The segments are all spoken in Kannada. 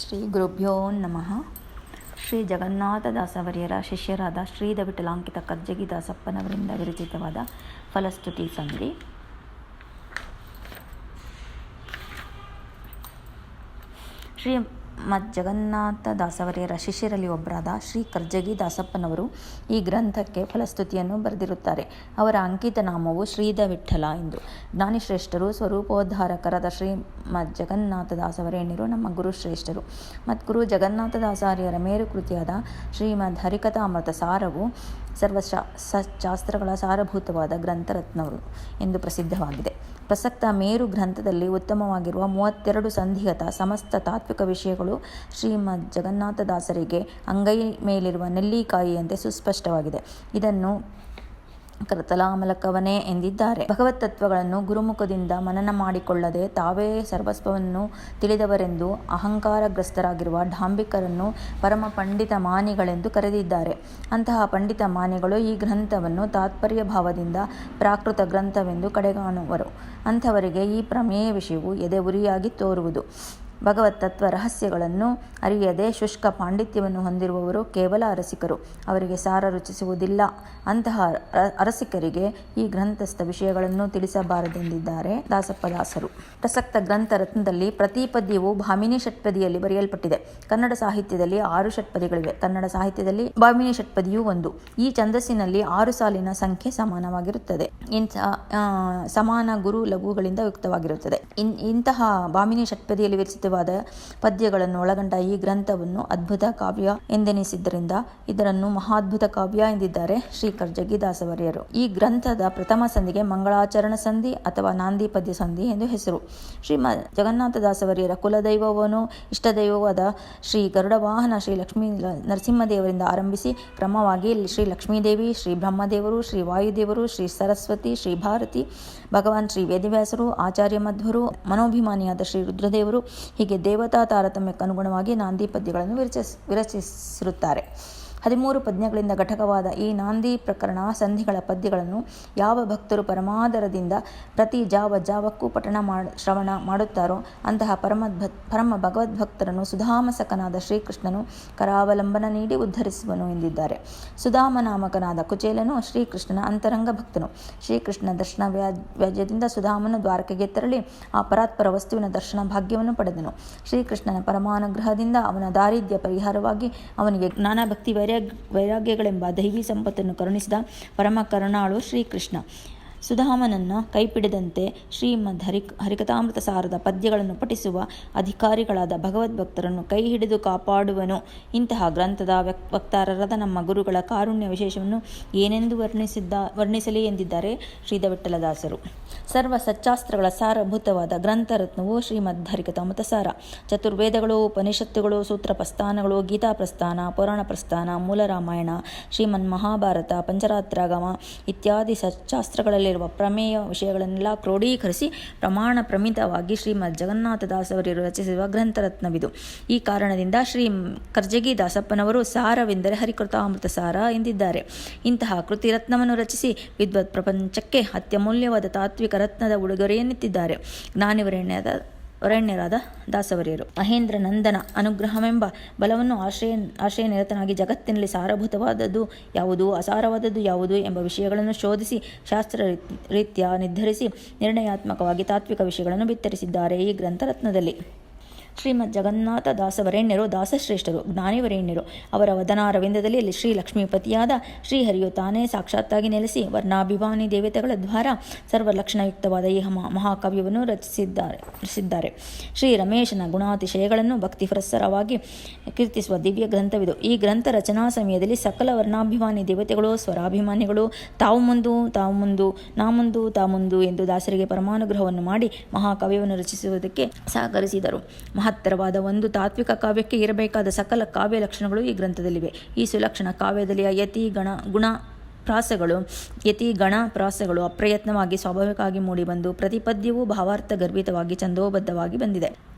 ಶ್ರೀ ಗುರುಭ್ಯೋ ನಮಃ. ಶ್ರೀ ಜಗನ್ನಾಥದಾಸವರಿಯರ ಶಿಷ್ಯರಾದ ಶ್ರೀದ ವಿಠಲಾಂಕಿತ ಕರ್ಜಗಿ ದಾಸಪ್ಪನವರಿಂದ ವಿರಚಿತವಾದ ಫಲಸ್ತುತಿ ಸಂಧಿ. ಶ್ರೀ ಜಗನ್ನಾಥದಾಸವರಿಯರ ಶಿಷ್ಯರಲ್ಲಿ ಒಬ್ಬರಾದ ಶ್ರೀ ಕರ್ಜಗಿ ದಾಸಪ್ಪನವರು ಈ ಗ್ರಂಥಕ್ಕೆ ಫಲಸ್ತುತಿಯನ್ನು ಬರೆದಿರುತ್ತಾರೆ. ಅವರ ಅಂಕಿತ ನಾಮವು ಶ್ರೀದ ವಿಠಲ ಎಂದು. ಜ್ಞಾನಿಶ್ರೇಷ್ಠರು, ಸ್ವರೂಪೋದ್ಧಾರಕರಾದ ಶ್ರೀ ಜಗನ್ನಾಥದಾಸವರೇಣ್ಯರು ನಮ್ಮ ಗುರುಶ್ರೇಷ್ಠರು. ಮದ್ಗುರು ಜಗನ್ನಾಥದಾಸಾರ್ಯರ ಮೇರುಕೃತಿಯಾದ ಶ್ರೀಮದ್ ಹರಿಕಥಾಮೃತ ಸಾರವು ಶಾಸ್ತ್ರಗಳ ಸಾರಭೂತವಾದ ಗ್ರಂಥರತ್ನವು ಎಂದು ಪ್ರಸಿದ್ಧವಾಗಿದೆ. ಪ್ರಸಕ್ತ ಮೇರು ಗ್ರಂಥದಲ್ಲಿ ಉತ್ತಮವಾಗಿರುವ 32 ಸಂಧಿಗತ ಸಮಸ್ತ ತಾತ್ವಿಕ ವಿಷಯಗಳು ಶ್ರೀಮದ್ ಜಗನ್ನಾಥದಾಸರಿಗೆ ಅಂಗೈ ಮೇಲಿರುವ ನೆಲ್ಲಿಕಾಯಿಯಂತೆ ಸುಸ್ಪಷ್ಟವಾಗಿದೆ. ಇದನ್ನು ಕರತಲಾಮಲಕವನೇ ಎಂದಿದ್ದಾರೆ. ಭಗವತ್ ತತ್ವಗಳನ್ನು ಗುರುಮುಖದಿಂದ ಮನನ ಮಾಡಿಕೊಳ್ಳದೆ ತಾವೇ ಸರ್ವಸ್ವವನ್ನು ತಿಳಿದವರೆಂದು ಅಹಂಕಾರಗ್ರಸ್ತರಾಗಿರುವ ಡಾಂಬಿಕರನ್ನು ಪರಮ ಪಂಡಿತ ಮಾನಿಗಳೆಂದು ಕರೆದಿದ್ದಾರೆ. ಅಂತಹ ಪಂಡಿತ ಮಾನಿಗಳು ಈ ಗ್ರಂಥವನ್ನು ತಾತ್ಪರ್ಯ ಭಾವದಿಂದ ಪ್ರಾಕೃತ ಗ್ರಂಥವೆಂದು ಕಡೆಗಾಣುವರು. ಅಂಥವರಿಗೆ ಈ ಪ್ರಮೇಯ ವಿಷಯವು ಎದೆ ಉರಿಯಾಗಿ ತೋರುವುದು. ಭಗವತ್ ತತ್ವ ರಹಸ್ಯಗಳನ್ನು ಅರಿಯದೆ ಶುಷ್ಕ ಪಾಂಡಿತ್ಯವನ್ನು ಹೊಂದಿರುವವರು ಕೇವಲ ಅರಸಿಕರು. ಅವರಿಗೆ ಸಾರ ರುಚಿಸುವುದಿಲ್ಲ. ಅಂತಹ ಅರಸಿಕರಿಗೆ ಈ ಗ್ರಂಥಸ್ಥ ವಿಷಯಗಳನ್ನು ತಿಳಿಸಬಾರದೆಂದಿದ್ದಾರೆ ದಾಸಪ್ಪದಾಸರು. ಪ್ರಸಕ್ತ ಗ್ರಂಥ ರತ್ನದಲ್ಲಿ ಪ್ರತಿ ಪದ್ಯವು ಭಾಮಿನಿ ಷಟ್ಪದಿಯಲ್ಲಿ ಬರೆಯಲ್ಪಟ್ಟಿದೆ. ಕನ್ನಡ ಸಾಹಿತ್ಯದಲ್ಲಿ 6 ಷಟ್ಪದಿಗಳಿವೆ. ಕನ್ನಡ ಸಾಹಿತ್ಯದಲ್ಲಿ ಭಾಮಿನಿ ಷಟ್ಪದಿಯು 1. ಈ ಛಂದಸ್ಸಿನಲ್ಲಿ 6 ಸಾಲಿನ ಸಂಖ್ಯೆ ಸಮಾನವಾಗಿರುತ್ತದೆ. ಸಮಾನ ಗುರು ಲಘುಗಳಿಂದ ಯುಕ್ತವಾಗಿರುತ್ತದೆ. ಇಂತಹ ಭಾಮಿನಿ ಷಟ್ಪದಿಯಲ್ಲಿ ವಿರಚಿತ ಪದ್ಯಗಳನ್ನು ಒಳಗೊಂಡ ಈ ಗ್ರಂಥವನ್ನು ಅದ್ಭುತ ಕಾವ್ಯ ಎಂದೆನಿಸಿದ್ದರಿಂದ ಇದನ್ನು ಮಹಾದ್ಭುತ ಕಾವ್ಯ ಎಂದಿದ್ದಾರೆ ಶ್ರೀ ಕರ್ಜಗಿ ದಾಸವರಿಯರು. ಈ ಗ್ರಂಥದ ಪ್ರಥಮ ಸಂಧಿಗೆ ಮಂಗಳಾಚರಣ ಸಂಧಿ ಅಥವಾ ನಾಂದಿ ಪದ್ಯ ಸಂಧಿ ಎಂದು ಹೆಸರು. ಶ್ರೀ ಜಗನ್ನಾಥದಾಸವರಿಯರ ಕುಲದೈವವೂ ಇಷ್ಟದೈವವಾದ ಶ್ರೀ ಗರುಡ ವಾಹನ ಶ್ರೀ ಲಕ್ಷ್ಮೀ ನರಸಿಂಹದೇವರಿಂದ ಆರಂಭಿಸಿ ಕ್ರಮವಾಗಿ ಶ್ರೀ ಲಕ್ಷ್ಮೀದೇವಿ, ಶ್ರೀ ಬ್ರಹ್ಮದೇವರು, ಶ್ರೀ ವಾಯುದೇವರು, ಶ್ರೀ ಸರಸ್ವತಿ, ಶ್ರೀ ಭಾರತಿ, ಭಗವಾನ್ ಶ್ರೀ ವೇದವ್ಯಾಸರು, ಆಚಾರ್ಯ ಮಧ್ವರು, ಮನೋಭಿಮಾನಿಯಾದ ಶ್ರೀ ರುದ್ರದೇವರು ಹೀಗೆ ದೇವತಾ ತಾರತಮ್ಯಕ್ಕೆ ಅನುಗುಣವಾಗಿ ನಾಂದಿ ಪದ್ಯಗಳನ್ನು ವಿರಚಿಸಿರುತ್ತಾರೆ. 13 ಪದ್ಯಗಳಿಂದ ಘಟಕವಾದ ಈ ನಾಂದಿ ಪ್ರಕರಣ ಸಂಧಿಗಳ ಪದ್ಯಗಳನ್ನು ಯಾವ ಭಕ್ತರು ಪರಮಾದರದಿಂದ ಪ್ರತಿ ಜಾವಕ್ಕೂ ಶ್ರವಣ ಮಾಡುತ್ತಾರೋ ಅಂತಹ ಪರಮ ಭಗವದ್ಭಕ್ತರನ್ನು ಸುಧಾಮಸಕನಾದ ಶ್ರೀಕೃಷ್ಣನು ಕರಾವಲಂಬನ ನೀಡಿ ಉದ್ಧರಿಸುವನು ಎಂದಿದ್ದಾರೆ. ಸುಧಾಮ ನಾಮಕನಾದ ಕುಚೇಲನು ಶ್ರೀಕೃಷ್ಣನ ಅಂತರಂಗ ಭಕ್ತನು. ಶ್ರೀಕೃಷ್ಣ ದರ್ಶನ ವ್ಯಾಜ್ಯದಿಂದ ಸುಧಾಮನು ದ್ವಾರಕೆಗೆ ತೆರಳಿ ಆ ಪರಾತ್ಪರ ವಸ್ತುವಿನ ದರ್ಶನ ಭಾಗ್ಯವನ್ನು ಪಡೆದನು. ಶ್ರೀಕೃಷ್ಣನ ಪರಮಾನುಗ್ರಹದಿಂದ ಅವನ ದಾರಿದ್ರ್ಯ ಪರಿಹಾರವಾಗಿ ಅವನಿಗೆ ಜ್ಞಾನ ಭಕ್ತಿ ವೈರಾಗ್ಯಗಳೆಂಬ ದೈವಿ ಸಂಪತ್ತನ್ನು ಕರುಣಿಸಿದ ಪರಮ ಕರುಣಾಳು ಶ್ರೀಕೃಷ್ಣ ಸುಧಾಮನನ್ನು ಕೈಪಿಡಿದಂತೆ ಶ್ರೀಮದ್ ಹರಿಕಥಾಮೃತ ಸಾರದ ಪದ್ಯಗಳನ್ನು ಪಠಿಸುವ ಅಧಿಕಾರಿಗಳಾದ ಭಗವದ್ಭಕ್ತರನ್ನು ಕೈ ಹಿಡಿದು ಕಾಪಾಡುವನು. ಇಂತಹ ಗ್ರಂಥದ ವಕ್ತಾರರಾದ ನಮ್ಮ ಗುರುಗಳ ಕಾರುಣ್ಯ ವಿಶೇಷವನ್ನು ಏನೆಂದು ವರ್ಣಿಸಲಿ ಎಂದಿದ್ದಾರೆ ಶ್ರೀಧವಿಠಲದಾಸರು. ಸರ್ವ ಸಚ್ಚಾಸ್ತ್ರಗಳ ಸಾರಭೂತವಾದ ಗ್ರಂಥರತ್ನವು ಶ್ರೀಮದ್ ಹರಿಕಥಾಮೃತ ಸಾರ. ಚತುರ್ವೇದಗಳು, ಉಪನಿಷತ್ತುಗಳು, ಸೂತ್ರ ಪ್ರಸ್ಥಾನಗಳು, ಗೀತಾ ಪ್ರಸ್ಥಾನ, ಪುರಾಣ ಪ್ರಸ್ಥಾನ, ಮೂಲ ರಾಮಾಯಣ, ಶ್ರೀಮನ್ ಮಹಾಭಾರತ, ಪಂಚರಾತ್ರಾಗಮ ಇತ್ಯಾದಿ ಸಚ್ಚಾಸ್ತ್ರಗಳಲ್ಲಿ ಪ್ರಮೇಯ ವಿಷಯಗಳನ್ನೆಲ್ಲ ಕ್ರೋಢೀಕರಿಸಿ ಪ್ರಮಾಣ ಪ್ರಮಿತವಾಗಿ ಶ್ರೀಮದ್ ಜಗನ್ನಾಥದಾಸವರಿಯರು ರಚಿಸಿರುವ ಗ್ರಂಥರತ್ನವಿದು. ಈ ಕಾರಣದಿಂದ ಶ್ರೀ ಕರ್ಜಗಿ ದಾಸಪ್ಪನವರು ಸಾರವೆಂದರೆ ಹರಿಕಥಾಮೃತ ಸಾರ ಎಂದಿದ್ದಾರೆ. ಇಂತಹ ಕೃತಿರತ್ನವನ್ನು ರಚಿಸಿ ವಿದ್ವತ್ ಪ್ರಪಂಚಕ್ಕೆ ಅತ್ಯಮೂಲ್ಯವಾದ ತಾತ್ವಿಕ ರತ್ನದ ಉಡುಗೊರೆಯನ್ನಿತ್ತಿದ್ದಾರೆ ವರೇಣ್ಯರಾದ ದಾಸವರಿಯರು. ಮಹೇಂದ್ರ ನಂದನ ಅನುಗ್ರಹವೆಂಬ ಬಲವನ್ನು ಆಶ್ರಯ ನಿರತನಾಗಿ ಜಗತ್ತಿನಲ್ಲಿ ಸಾರಭೂತವಾದದ್ದು ಯಾವುದು, ಅಸಾರವಾದದ್ದು ಯಾವುದು ಎಂಬ ವಿಷಯಗಳನ್ನು ಶೋಧಿಸಿ ಶಾಸ್ತ್ರ ರೀತ್ಯ ನಿರ್ಧರಿಸಿ ನಿರ್ಣಯಾತ್ಮಕವಾಗಿ ತಾತ್ವಿಕ ವಿಷಯಗಳನ್ನು ಬಿತ್ತರಿಸಿದ್ದಾರೆ ಈ ಗ್ರಂಥರತ್ನದಲ್ಲಿ. ಶ್ರೀಮದ್ ಜಗನ್ನಾಥ ದಾಸವರೇಣ್ಯರು ದಾಸಶ್ರೇಷ್ಠರು, ಜ್ಞಾನಿವರೇಣ್ಯರು. ಅವರ ವದನಾರವಿಂದದಲ್ಲಿ ಶ್ರೀ ಲಕ್ಷ್ಮೀಪತಿಯಾದ ಶ್ರೀಹರಿಯು ತಾನೇ ಸಾಕ್ಷಾತ್ತಾಗಿ ನೆಲೆಸಿ ವರ್ಣಾಭಿಮಾನಿ ದೇವತೆಗಳ ದ್ವಾರ ಸರ್ವಲಕ್ಷಣಯುಕ್ತವಾದ ಈ ಮಹಾಕಾವ್ಯವನ್ನು ರಚಿಸಿದ್ದಾರೆ. ಶ್ರೀ ರಮೇಶನ ಗುಣಾತಿಶಯಗಳನ್ನು ಭಕ್ತಿಪುರಸ್ಸರವಾಗಿ ಕೀರ್ತಿಸುವ ದಿವ್ಯ ಗ್ರಂಥವಿದು. ಈ ಗ್ರಂಥ ರಚನಾ ಸಮಯದಲ್ಲಿ ಸಕಲ ವರ್ಣಾಭಿಮಾನಿ ದೇವತೆಗಳು, ಸ್ವರಾಭಿಮಾನಿಗಳು ತಾವು ಮುಂದು ನಾ ಮುಂದು ತಾ ಮುಂದು ಎಂದು ದಾಸರಿಗೆ ಪರಮಾನುಗ್ರಹವನ್ನು ಮಾಡಿ ಮಹಾಕಾವ್ಯವನ್ನು ರಚಿಸುವುದಕ್ಕೆ ಸಹಕರಿಸಿದರು. ಮಹತ್ತರವಾದ ಒಂದು ತಾತ್ವಿಕ ಕಾವ್ಯಕ್ಕೆ ಇರಬೇಕಾದ ಸಕಲ ಕಾವ್ಯ ಲಕ್ಷಣಗಳು ಈ ಗ್ರಂಥದಲ್ಲಿವೆ. ಈ ಸುಲಕ್ಷಣ ಕಾವ್ಯದಲ್ಲಿ ಯತಿ ಗಣ ಪ್ರಾಸಗಳು ಅಪ್ರಯತ್ನವಾಗಿ ಸ್ವಾಭಾವಿಕವಾಗಿ ಮೂಡಿಬಂದು ಪ್ರತಿಪದ್ಯವೂ ಭಾವಾರ್ಥ ಗರ್ಭಿತವಾಗಿ ಛಂದೋಬದ್ಧವಾಗಿ ಬಂದಿದೆ.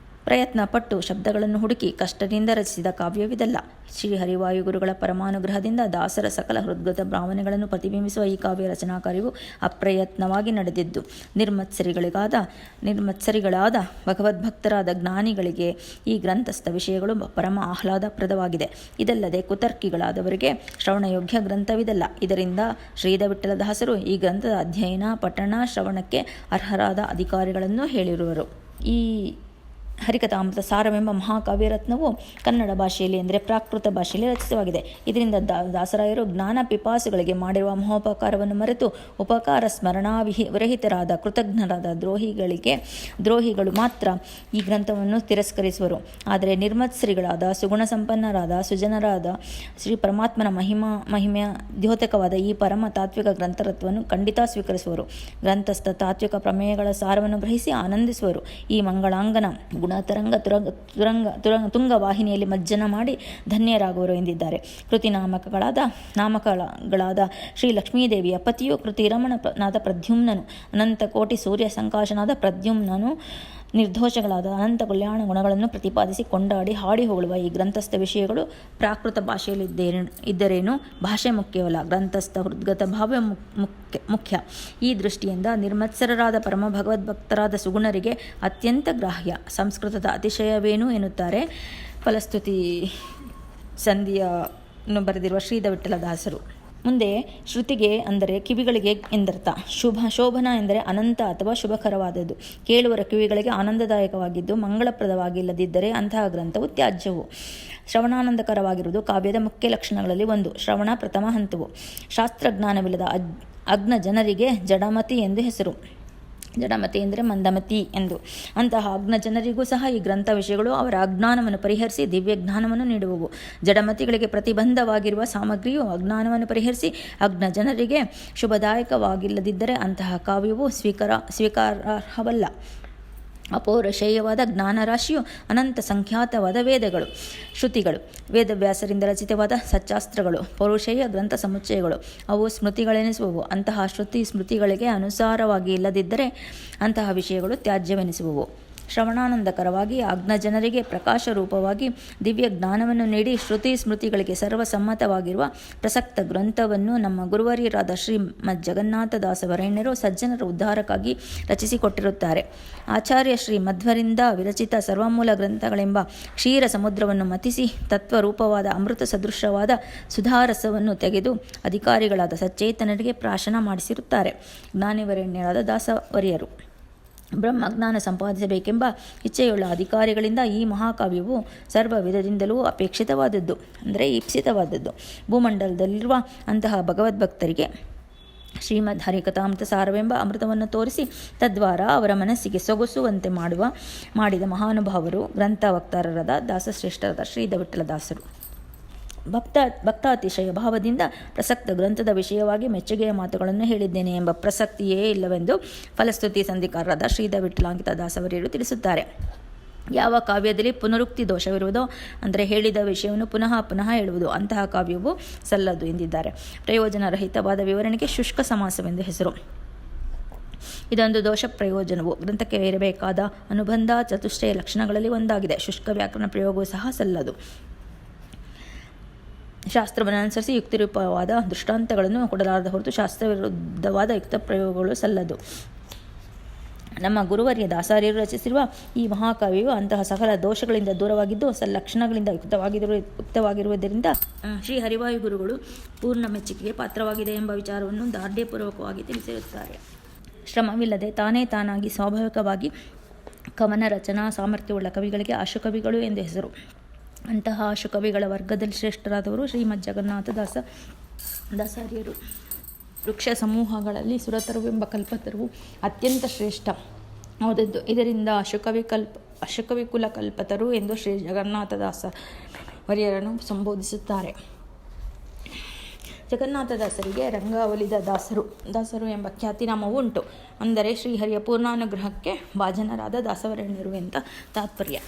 ಪ್ರಯತ್ನ ಪಟ್ಟು ಶಬ್ದಗಳನ್ನು ಹುಡುಕಿ ಕಷ್ಟದಿಂದ ರಚಿಸಿದ ಕಾವ್ಯವಿದಲ್ಲ. ಶ್ರೀಹರಿವಾಯುಗುರುಗಳ ಪರಮಾನುಗ್ರಹದಿಂದ ದಾಸರ ಸಕಲ ಹೃದ್ಗತ ಭಾವನೆಗಳನ್ನು ಪ್ರತಿಬಿಂಬಿಸುವ ಈ ಕಾವ್ಯ ರಚನಾ ಕಾರ್ಯವು ಅಪ್ರಯತ್ನವಾಗಿ ನಡೆದಿದ್ದು ನಿರ್ಮತ್ಸರಿಗಳಾದ ಭಗವದ್ಭಕ್ತರಾದ ಜ್ಞಾನಿಗಳಿಗೆ ಈ ಗ್ರಂಥಸ್ಥ ವಿಷಯಗಳು ಪರಮ ಆಹ್ಲಾದಪ್ರದವಾಗಿದೆ. ಇದಲ್ಲದೆ ಕುತರ್ಕಿಗಳಾದವರಿಗೆ ಶ್ರವಣಯೋಗ್ಯ ಗ್ರಂಥವಿದಲ್ಲ. ಇದರಿಂದ ಶ್ರೀಧವಿಠಲದಾಸರು ಈ ಗ್ರಂಥದ ಅಧ್ಯಯನ, ಪಠಣ, ಶ್ರವಣಕ್ಕೆ ಅರ್ಹರಾದ ಅಧಿಕಾರಿಗಳನ್ನು ಹೇಳಿರುವರು. ಈ ಹರಿಕಥಾಮೃತ ಸಾರವೆಂಬ ಮಹಾಕಾವ್ಯರತ್ನವು ಕನ್ನಡ ಭಾಷೆಯಲ್ಲಿ ಅಂದರೆ ಪ್ರಾಕೃತ ಭಾಷೆಯಲ್ಲಿ ರಚಿತವಾಗಿದೆ. ಇದರಿಂದ ದಾಸರಾಯರು ಜ್ಞಾನ ಪಿಪಾಸುಗಳಿಗೆ ಮಾಡಿರುವ ಮಹೋಪಕಾರವನ್ನು ಮರೆತು ಉಪಕಾರ ವಿರಹಿತರಾದ ಕೃತಜ್ಞರಾದ ದ್ರೋಹಿಗಳು ಮಾತ್ರ ಈ ಗ್ರಂಥವನ್ನು ತಿರಸ್ಕರಿಸುವರು. ಆದರೆ ನಿರ್ಮತ್ಸರಿಗಳಾದ ಸುಗುಣ ಸಂಪನ್ನರಾದ ಸುಜನರಾದ ಶ್ರೀ ಪರಮಾತ್ಮನ ಮಹಿಮೆಯ ದ್ಯೋತಕವಾದ ಈ ಪರಮ ತಾತ್ವಿಕ ಗ್ರಂಥರತ್ವವನ್ನು ಖಂಡಿತ ಸ್ವೀಕರಿಸುವರು. ಗ್ರಂಥಸ್ಥ ತಾತ್ವಿಕ ಪ್ರಮೇಯಗಳ ಸಾರವನ್ನು ಗ್ರಹಿಸಿ ಆನಂದಿಸುವರು. ಈ ಮಂಗಳಾಂಗನ ಗುಣತರಂಗ ತುಂಗ ವಾಹಿನಿಯಲ್ಲಿ ಮಜ್ಜನ ಮಾಡಿ ಧನ್ಯರಾಗುವರು ಎಂದಿದ್ದಾರೆ. ಕೃತಿ ನಾಮಕಗಳಾದ ಶ್ರೀ ಲಕ್ಷ್ಮೀದೇವಿಯ ಪತಿಯು ಕೃತಿ ರಮಣನಾದ ಪ್ರದ್ಯುಮ್ನನು, ಅನಂತ ಕೋಟಿ ಸೂರ್ಯ ಸಂಕಾಶನಾದ ಪ್ರದ್ಯುಮ್ನನು ನಿರ್ದೋಷಗಳಾದ ಅನಂತ ಕಲ್ಯಾಣ ಗುಣಗಳನ್ನು ಪ್ರತಿಪಾದಿಸಿ ಕೊಂಡಾಡಿ ಹಾಡಿ ಹೊಗಳುವ ಈ ಗ್ರಂಥಸ್ಥ ವಿಷಯಗಳು ಪ್ರಾಕೃತ ಭಾಷೆಯಲ್ಲಿ ಇದ್ದರೇನು ಭಾಷೆ ಮುಖ್ಯವಲ್ಲ, ಗ್ರಂಥಸ್ಥ ಹೃದ್ಗತ ಭಾವ ಮುಖ್ಯ. ಈ ದೃಷ್ಟಿಯಿಂದ ನಿರ್ಮತ್ಸರರಾದ ಪರಮ ಭಗವದ್ಭಕ್ತರಾದ ಸುಗುಣರಿಗೆ ಅತ್ಯಂತ ಗ್ರಾಹ್ಯ. ಸಂಸ್ಕೃತದ ಅತಿಶಯವೇನು ಎನ್ನುತ್ತಾರೆ ಫಲಸ್ತುತಿ ಸಂಧಿಯನ್ನು ಬರೆದಿರುವ ಶ್ರೀಧವಿಠಲದಾಸರು. ಮುಂದೆ ಶ್ರುತಿಗೆ ಅಂದರೆ ಕಿವಿಗಳಿಗೆ ಎಂದರ್ಥ. ಶೋಭನ ಎಂದರೆ ಅನಂತ ಅಥವಾ ಶುಭಕರವಾದದ್ದು, ಕೇಳುವರ ಕಿವಿಗಳಿಗೆ ಆನಂದದಾಯಕವಾಗಿದ್ದು ಮಂಗಳಪ್ರದವಾಗಿಲ್ಲದಿದ್ದರೆ ಅಂತಹ ಗ್ರಂಥವು ತ್ಯಾಜ್ಯವು. ಶ್ರವಣಾನಂದಕರವಾಗಿರುವುದು ಕಾವ್ಯದ ಮುಖ್ಯ ಲಕ್ಷಣಗಳಲ್ಲಿ ಒಂದು. ಶ್ರವಣ ಪ್ರಥಮ ಹಂತವು. ಶಾಸ್ತ್ರಜ್ಞಾನವಿಲ್ಲದ ಅಗ್ನ ಜನರಿಗೆ ಜಡಮತಿ ಎಂದು ಹೆಸರು. ಜಡಮತಿ ಎಂದರೆ ಮಂದಮತಿ ಎಂದು. ಅಂತಹ ಅಜ್ಞ ಜನರಿಗೂ ಸಹ ಈ ಗ್ರಂಥ ವಿಷಯಗಳು ಅವರ ಅಜ್ಞಾನವನ್ನು ಪರಿಹರಿಸಿ ದಿವ್ಯ ಜ್ಞಾನವನ್ನು ನೀಡುವವು. ಜಡಮತಿಗಳಿಗೆ ಪ್ರತಿಬಂಧವಾಗಿರುವ ಸಾಮಗ್ರಿಯು ಅಜ್ಞಾನವನ್ನು ಪರಿಹರಿಸಿ ಅಜ್ಞ ಜನರಿಗೆ ಶುಭದಾಯಕವಾಗಿಲ್ಲದಿದ್ದರೆ ಅಂತಹ ಕಾವ್ಯವು ಸ್ವೀಕಾರಾರ್ಹವಲ್ಲ. ಅಪೌರುಷೇಯವಾದ ಜ್ಞಾನರಾಶಿಯು ಅನಂತ ಸಂಖ್ಯಾತವಾದ ವೇದಗಳು, ಶ್ರುತಿಗಳು, ವೇದವ್ಯಾಸರಿಂದ ರಚಿತವಾದ ಸಚ್ಚಾಸ್ತ್ರಗಳು, ಪೌರುಷೇಯ ಗ್ರಂಥ ಸಮುಚ್ಚಯಗಳು ಅವು ಸ್ಮೃತಿಗಳೆನಿಸುವವು. ಅಂತಹ ಶ್ರುತಿ ಸ್ಮೃತಿಗಳಿಗೆ ಅನುಸಾರವಾಗಿ ಇಲ್ಲದಿದ್ದರೆ ಅಂತಹ ವಿಷಯಗಳು ತ್ಯಾಜ್ಯವೆನಿಸುವವು. ಶ್ರವಣಾನಂದಕರವಾಗಿ ಅಜ್ಞ ಜನರಿಗೆ ಪ್ರಕಾಶ ರೂಪವಾಗಿ ದಿವ್ಯ ಜ್ಞಾನವನ್ನು ನೀಡಿ ಶ್ರುತಿ ಸ್ಮೃತಿಗಳಿಗೆ ಸರ್ವಸಮ್ಮತವಾಗಿರುವ ಪ್ರಸಕ್ತ ಗ್ರಂಥವನ್ನು ನಮ್ಮ ಗುರುವರಿಯರಾದ ಶ್ರೀಮದ್ ಜಗನ್ನಾಥದಾಸವರೇಣ್ಯರು ಸಜ್ಜನರ ಉದ್ಧಾರಕ್ಕಾಗಿ ರಚಿಸಿಕೊಟ್ಟಿರುತ್ತಾರೆ. ಆಚಾರ್ಯ ಶ್ರೀ ಮಧ್ವರಿಂದ ವಿರಚಿತ ಸರ್ವಮೂಲ ಗ್ರಂಥಗಳೆಂಬ ಕ್ಷೀರ ಸಮುದ್ರವನ್ನು ಮತಿಸಿ ತತ್ವರೂಪವಾದ ಅಮೃತ ಸದೃಶವಾದ ಸುಧಾರಸವನ್ನು ತೆಗೆದು ಅಧಿಕಾರಿಗಳಾದ ಸಚ್ಚೇತನರಿಗೆ ಪ್ರಾಶನ ಮಾಡಿಸಿರುತ್ತಾರೆ. ಜ್ಞಾನಿವರೇಣ್ಯರಾದ ದಾಸವರಿಯರು ಬ್ರಹ್ಮಜ್ಞಾನ ಸಂಪಾದಿಸಬೇಕೆಂಬ ಇಚ್ಛೆಯುಳ್ಳ ಅಧಿಕಾರಿಗಳಿಂದ ಈ ಮಹಾಕಾವ್ಯವು ಸರ್ವ ವಿಧದಿಂದಲೂ ಅಪೇಕ್ಷಿತವಾದದ್ದು, ಅಂದರೆ ಈಪ್ಸಿತವಾದದ್ದು. ಭೂಮಂಡಲದಲ್ಲಿರುವ ಅಂತಹ ಭಗವದ್ಭಕ್ತರಿಗೆ ಶ್ರೀಮದ್ ಹರಿಕಥಾಮೃತ ಸಾರವೆಂಬ ಅಮೃತವನ್ನು ತೋರಿಸಿ ತದ್ವಾರ ಅವರ ಮನಸ್ಸಿಗೆ ಸೊಗಸುವಂತೆ ಮಾಡಿದ ಮಹಾನುಭಾವರು ಗ್ರಂಥ ವಕ್ತಾರರಾದ ದಾಸಶ್ರೇಷ್ಠರಾದ ಶ್ರೀಧವಿಠಲದಾಸರು. ಭಕ್ತಾತಿಶಯ ಭಾವದಿಂದ ಪ್ರಸಕ್ತ ಗ್ರಂಥದ ವಿಷಯವಾಗಿ ಮೆಚ್ಚುಗೆಯ ಮಾತುಗಳನ್ನು ಹೇಳಿದ್ದೇನೆ ಎಂಬ ಪ್ರಸಕ್ತಿಯೇ ಇಲ್ಲವೆಂದು ಫಲಸ್ತುತಿ ಸಂಧಿಕಾರರಾದ ಶ್ರೀಧವಿಠಲಾಂಕಿತ ದಾಸವರಿಯರು ತಿಳಿಸುತ್ತಾರೆ. ಯಾವ ಕಾವ್ಯದಲ್ಲಿ ಪುನರುಕ್ತಿ ದೋಷವಿರುವುದೋ, ಅಂದರೆ ಹೇಳಿದ ವಿಷಯವನ್ನು ಪುನಃ ಹೇಳುವುದು, ಅಂತಹ ಕಾವ್ಯವು ಸಲ್ಲದು ಎಂದಿದ್ದಾರೆ. ಪ್ರಯೋಜನರಹಿತವಾದ ವಿವರಣೆಗೆ ಶುಷ್ಕ ಸಮಾಸವೆಂದು ಹೆಸರು. ಇದೊಂದು ದೋಷ ಪ್ರಯೋಜನವು ಗ್ರಂಥಕ್ಕೆ ಇರಬೇಕಾದ ಅನುಬಂಧ ಚತುಷ್ಟಯ ಲಕ್ಷಣಗಳಲ್ಲಿ ಒಂದಾಗಿದೆ. ಶುಷ್ಕ ವ್ಯಾಕರಣ ಪ್ರಯೋಗವೂ ಸಹ ಸಲ್ಲದು. ಶಾಸ್ತ್ರವನ್ನು ಅನುಸರಿಸಿ ಯುಕ್ತಿರೂಪವಾದ ದೃಷ್ಟಾಂತಗಳನ್ನು ಕೊಡಲಾರದ ಹೊರತು ಶಾಸ್ತ್ರವಿರುದ್ಧವಾದ ಯುಕ್ತ ಪ್ರಯೋಗಗಳು ಸಲ್ಲದು. ನಮ್ಮ ಗುರುವರ್ಯ ದಾಸಾರ್ಯರು ರಚಿಸಿರುವ ಈ ಮಹಾಕಾವ್ಯವು ಅಂತಹ ಸಕಲ ದೋಷಗಳಿಂದ ದೂರವಾಗಿದ್ದು ಸಲ್ಲಕ್ಷಣಗಳಿಂದ ಯುಕ್ತವಾಗಿರುವುದರಿಂದ ಶ್ರೀ ಹರಿವಾಯು ಗುರುಗಳು ಪೂರ್ಣ ಮೆಚ್ಚುಗೆಗೆ ಪಾತ್ರವಾಗಿದೆ ಎಂಬ ವಿಚಾರವನ್ನು ದಾರ್ಢ್ಯಪೂರ್ವಕವಾಗಿ ತಿಳಿಸಿರುತ್ತಾರೆ. ಶ್ರಮವಿಲ್ಲದೆ ತಾನಾಗಿ ಸ್ವಾಭಾವಿಕವಾಗಿ ಕವನ ರಚನಾ ಸಾಮರ್ಥ್ಯವುಳ್ಳ ಕವಿಗಳಿಗೆ ಆಶುಕವಿಗಳು ಎಂದು ಹೆಸರು. ಅಂತಹ ಆಶುಕವಿಗಳ ವರ್ಗದಲ್ಲಿ ಶ್ರೇಷ್ಠರಾದವರು ಶ್ರೀಮದ್ ಜಗನ್ನಾಥ ದಾಸಾರ್ಯರು. ವೃಕ್ಷ ಸಮೂಹಗಳಲ್ಲಿ ಸುರತರುವೆಂಬ ಕಲ್ಪತರುವು ಅತ್ಯಂತ ಶ್ರೇಷ್ಠ ಆದದ್ದು. ಇದರಿಂದ ಅಶುಕವಿ ಕುಲ ಕಲ್ಪತರು ಎಂದು ಶ್ರೀ ಜಗನ್ನಾಥದಾಸವರ್ಯರನ್ನು ಸಂಬೋಧಿಸುತ್ತಾರೆ. ಜಗನ್ನಾಥದಾಸರಿಗೆ ರಂಗಾವಲಿದ ದಾಸರು ಎಂಬ ಖ್ಯಾತಿನಾಮವೂ ಉಂಟು. ಅಂದರೆ ಶ್ರೀಹರಿಯ ಪೂರ್ಣಾನುಗ್ರಹಕ್ಕೆ ಭಾಜನರಾದ ದಾಸವರೇಣ್ಯರು ಅಂತ ತಾತ್ಪರ್ಯ.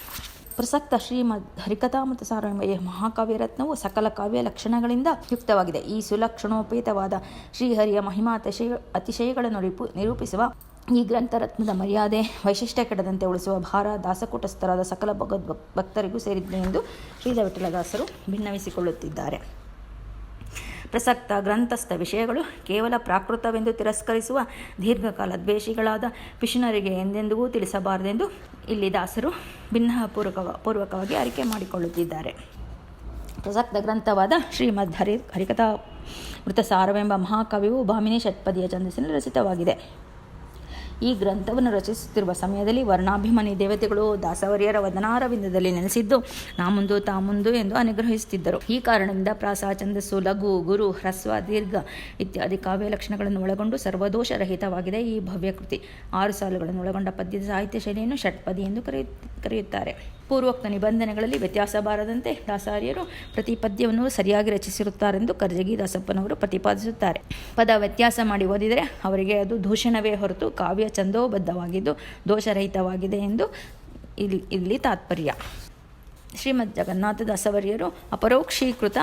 ಪ್ರಸಕ್ತ ಶ್ರೀಮದ್ ಹರಿಕಥಾಮೃತ ಸಾರ ಎಂಬ ಈ ಮಹಾಕಾವ್ಯ ರತ್ನವು ಸಕಲ ಕಾವ್ಯ ಲಕ್ಷಣಗಳಿಂದ ಯುಕ್ತವಾಗಿದೆ. ಈ ಸುಲಕ್ಷಣೋಪೇತವಾದ ಶ್ರೀಹರಿಯ ಮಹಿಮಾ ಅತಿಶಯಗಳನ್ನು ನಿರೂಪಿಸುವ ಈ ಗ್ರಂಥರತ್ನದ ಮರ್ಯಾದೆ ವೈಶಿಷ್ಟ್ಯ ಕೆಡದಂತೆ ಉಳಿಸುವ ಭಾರ ದಾಸಕೂಟಸ್ಥರಾದ ಸಕಲ ಭಕ್ತರಿಗೂ ಸೇರಿದೆ ಎಂದು ಶ್ರೀಧರ ವಿಠಲದಾಸರು ಭಿನ್ನವಿಸಿಕೊಳ್ಳುತ್ತಿದ್ದಾರೆ. ಪ್ರಸಕ್ತ ಗ್ರಂಥಸ್ಥ ವಿಷಯಗಳು ಕೇವಲ ಪ್ರಾಕೃತವೆಂದು ತಿರಸ್ಕರಿಸುವ ದೀರ್ಘಕಾಲ ದ್ವೇಷಿಗಳಾದ ಪಿಶುನರಿಗೆ ಎಂದೆಂದಿಗೂ ತಿಳಿಸಬಾರದೆಂದು ಇಲ್ಲಿ ದಾಸರು ಪೂರ್ವಕವಾಗಿ ಅರಿಕೆ ಮಾಡಿಕೊಳ್ಳುತ್ತಿದ್ದಾರೆ. ಪ್ರಸಕ್ತ ಗ್ರಂಥವಾದ ಶ್ರೀಮದ್ ಹರಿಕಥಾಮೃತಸಾರವೆಂಬ ಮಹಾಕಾವ್ಯವು ಭಾಮಿನಿ ಷಟ್ಪದಿಯ ಛಂದಸ್ಸಿನಲ್ಲಿ ರಚಿತವಾಗಿದೆ. ಈ ಗ್ರಂಥವನ್ನು ರಚಿಸುತ್ತಿರುವ ಸಮಯದಲ್ಲಿ ವರ್ಣಾಭಿಮಾನಿ ದೇವತೆಗಳು ದಾಸವರ್ಯರ ವದನಾರವಿಂದದಲ್ಲಿ ನೆಲೆಸಿದ್ದು ನಾಮುಂದು ತಾಮುಂದು ಎಂದು ಅನುಗ್ರಹಿಸುತ್ತಿದ್ದರು. ಈ ಕಾರಣದಿಂದ ಪ್ರಾಸ, ಛಂದಸ್ಸು, ಲಘು, ಗುರು, ಹ್ರಸ್ವ, ದೀರ್ಘ ಇತ್ಯಾದಿ ಕಾವ್ಯ ಲಕ್ಷಣಗಳನ್ನು ಒಳಗೊಂಡು ಸರ್ವದೋಷರಹಿತವಾಗಿದೆ ಈ ಭವ್ಯ ಕೃತಿ. 6 ಸಾಲುಗಳನ್ನು ಒಳಗೊಂಡ ಪದ್ಯದ ಸಾಹಿತ್ಯ ಶೈಲಿಯನ್ನು ಷಟ್ಪದಿ ಎಂದು ಕರೆಯುತ್ತಾರೆ. ಪೂರ್ವೋಕ್ತ ನಿಬಂಧನೆಗಳಲ್ಲಿ ವ್ಯತ್ಯಾಸ ಬಾರದಂತೆ ದಾಸಾರ್ಯರು ಪ್ರತಿ ಪದ್ಯವನ್ನು ಸರಿಯಾಗಿ ರಚಿಸಿರುತ್ತಾರೆಂದು ಕರ್ಜಗಿ ದಾಸಪ್ಪನವರು ಪ್ರತಿಪಾದಿಸುತ್ತಾರೆ. ಪದ ವ್ಯತ್ಯಾಸ ಮಾಡಿ ಓದಿದರೆ ಅವರಿಗೆ ಅದು ದೂಷಣವೇ ಹೊರತು ಕಾವ್ಯ ಛಂದೋಬದ್ಧವಾಗಿದ್ದು ದೋಷರಹಿತವಾಗಿದೆ ಎಂದು ಇಲ್ಲಿ ತಾತ್ಪರ್ಯ. ಶ್ರೀಮದ್ ಜಗನ್ನಾಥದಾಸವರ್ಯರು ಅಪರೋಕ್ಷೀಕೃತ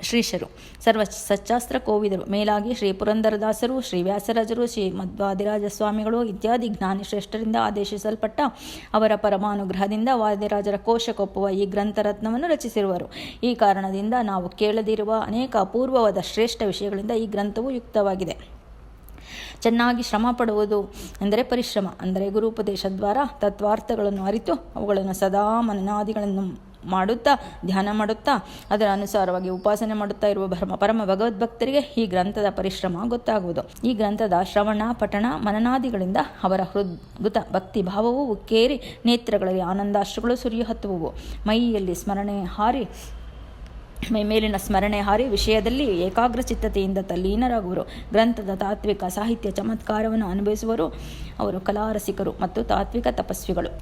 ಶ್ರೀಶರು, ಸರ್ವ ಸಚ್ಚಾಸ್ತ್ರ ಕೋವಿದರು. ಮೇಲಾಗಿ ಶ್ರೀ ಪುರಂದರದಾಸರು, ಶ್ರೀ ವ್ಯಾಸರಾಜರು, ಶ್ರೀ ಮಧ್ವಾದಿರಾಜ ಸ್ವಾಮಿಗಳು ಇತ್ಯಾದಿ ಜ್ಞಾನಿ ಶ್ರೇಷ್ಠರಿಂದ ಆದೇಶಿಸಲ್ಪಟ್ಟ ಅವರ ಪರಮಾನುಗ್ರಹದಿಂದ ವಾದಿರಾಜರ ಕೋಶಕ್ಕೊಪ್ಪುವ ಈ ಗ್ರಂಥರತ್ನವನ್ನು ರಚಿಸಿರುವರು. ಈ ಕಾರಣದಿಂದ ನಾವು ಕೇಳದಿರುವ ಅನೇಕ ಅಪೂರ್ವವಾದ ಶ್ರೇಷ್ಠ ವಿಷಯಗಳಿಂದ ಈ ಗ್ರಂಥವು ಯುಕ್ತವಾಗಿದೆ. ಚೆನ್ನಾಗಿ ಶ್ರಮ ಪಡುವುದು ಎಂದರೆ ಪರಿಶ್ರಮ, ಅಂದರೆ ಗುರುಪದೇಶದ್ವಾರ ತತ್ವಾರ್ಥಗಳನ್ನು ಅರಿತು ಅವುಗಳನ್ನು ಸದಾ ಮನನಾದಿಗಳನ್ನು ಮಾಡುತ್ತಾ ಧ್ಯಾನ ಮಾಡುತ್ತಾ ಅದರ ಅನುಸಾರವಾಗಿ ಉಪಾಸನೆ ಮಾಡುತ್ತಾ ಇರುವ ಪರಮ ಭಗವದ್ಭಕ್ತರಿಗೆ ಈ ಗ್ರಂಥದ ಪರಿಶ್ರಮ ಗೊತ್ತಾಗುವುದು. ಈ ಗ್ರಂಥದ ಶ್ರವಣ, ಪಠಣ, ಮನನಾದಿಗಳಿಂದ ಅವರ ಹೃದ್ಗತ ಭಕ್ತಿ ಭಾವವು ಉಕ್ಕೇರಿ ನೇತ್ರಗಳಲ್ಲಿ ಆನಂದಾಶ್ರುಗಳು ಸುರಿಯುಹತ್ತುವು. ಮೈಮೇಲಿನ ಸ್ಮರಣೆ ಹಾರಿ ವಿಷಯದಲ್ಲಿ ಏಕಾಗ್ರಚಿತ್ತತೆಯಿಂದ ತಲ್ಲೀನರಾಗುವರು. ಗ್ರಂಥದ ತಾತ್ವಿಕ ಸಾಹಿತ್ಯ ಚಮತ್ಕಾರವನ್ನು ಅನುಭವಿಸುವರು. ಅವರು ಕಲಾರಸಿಕರು ಮತ್ತು ತಾತ್ವಿಕ ತಪಸ್ವಿಗಳು.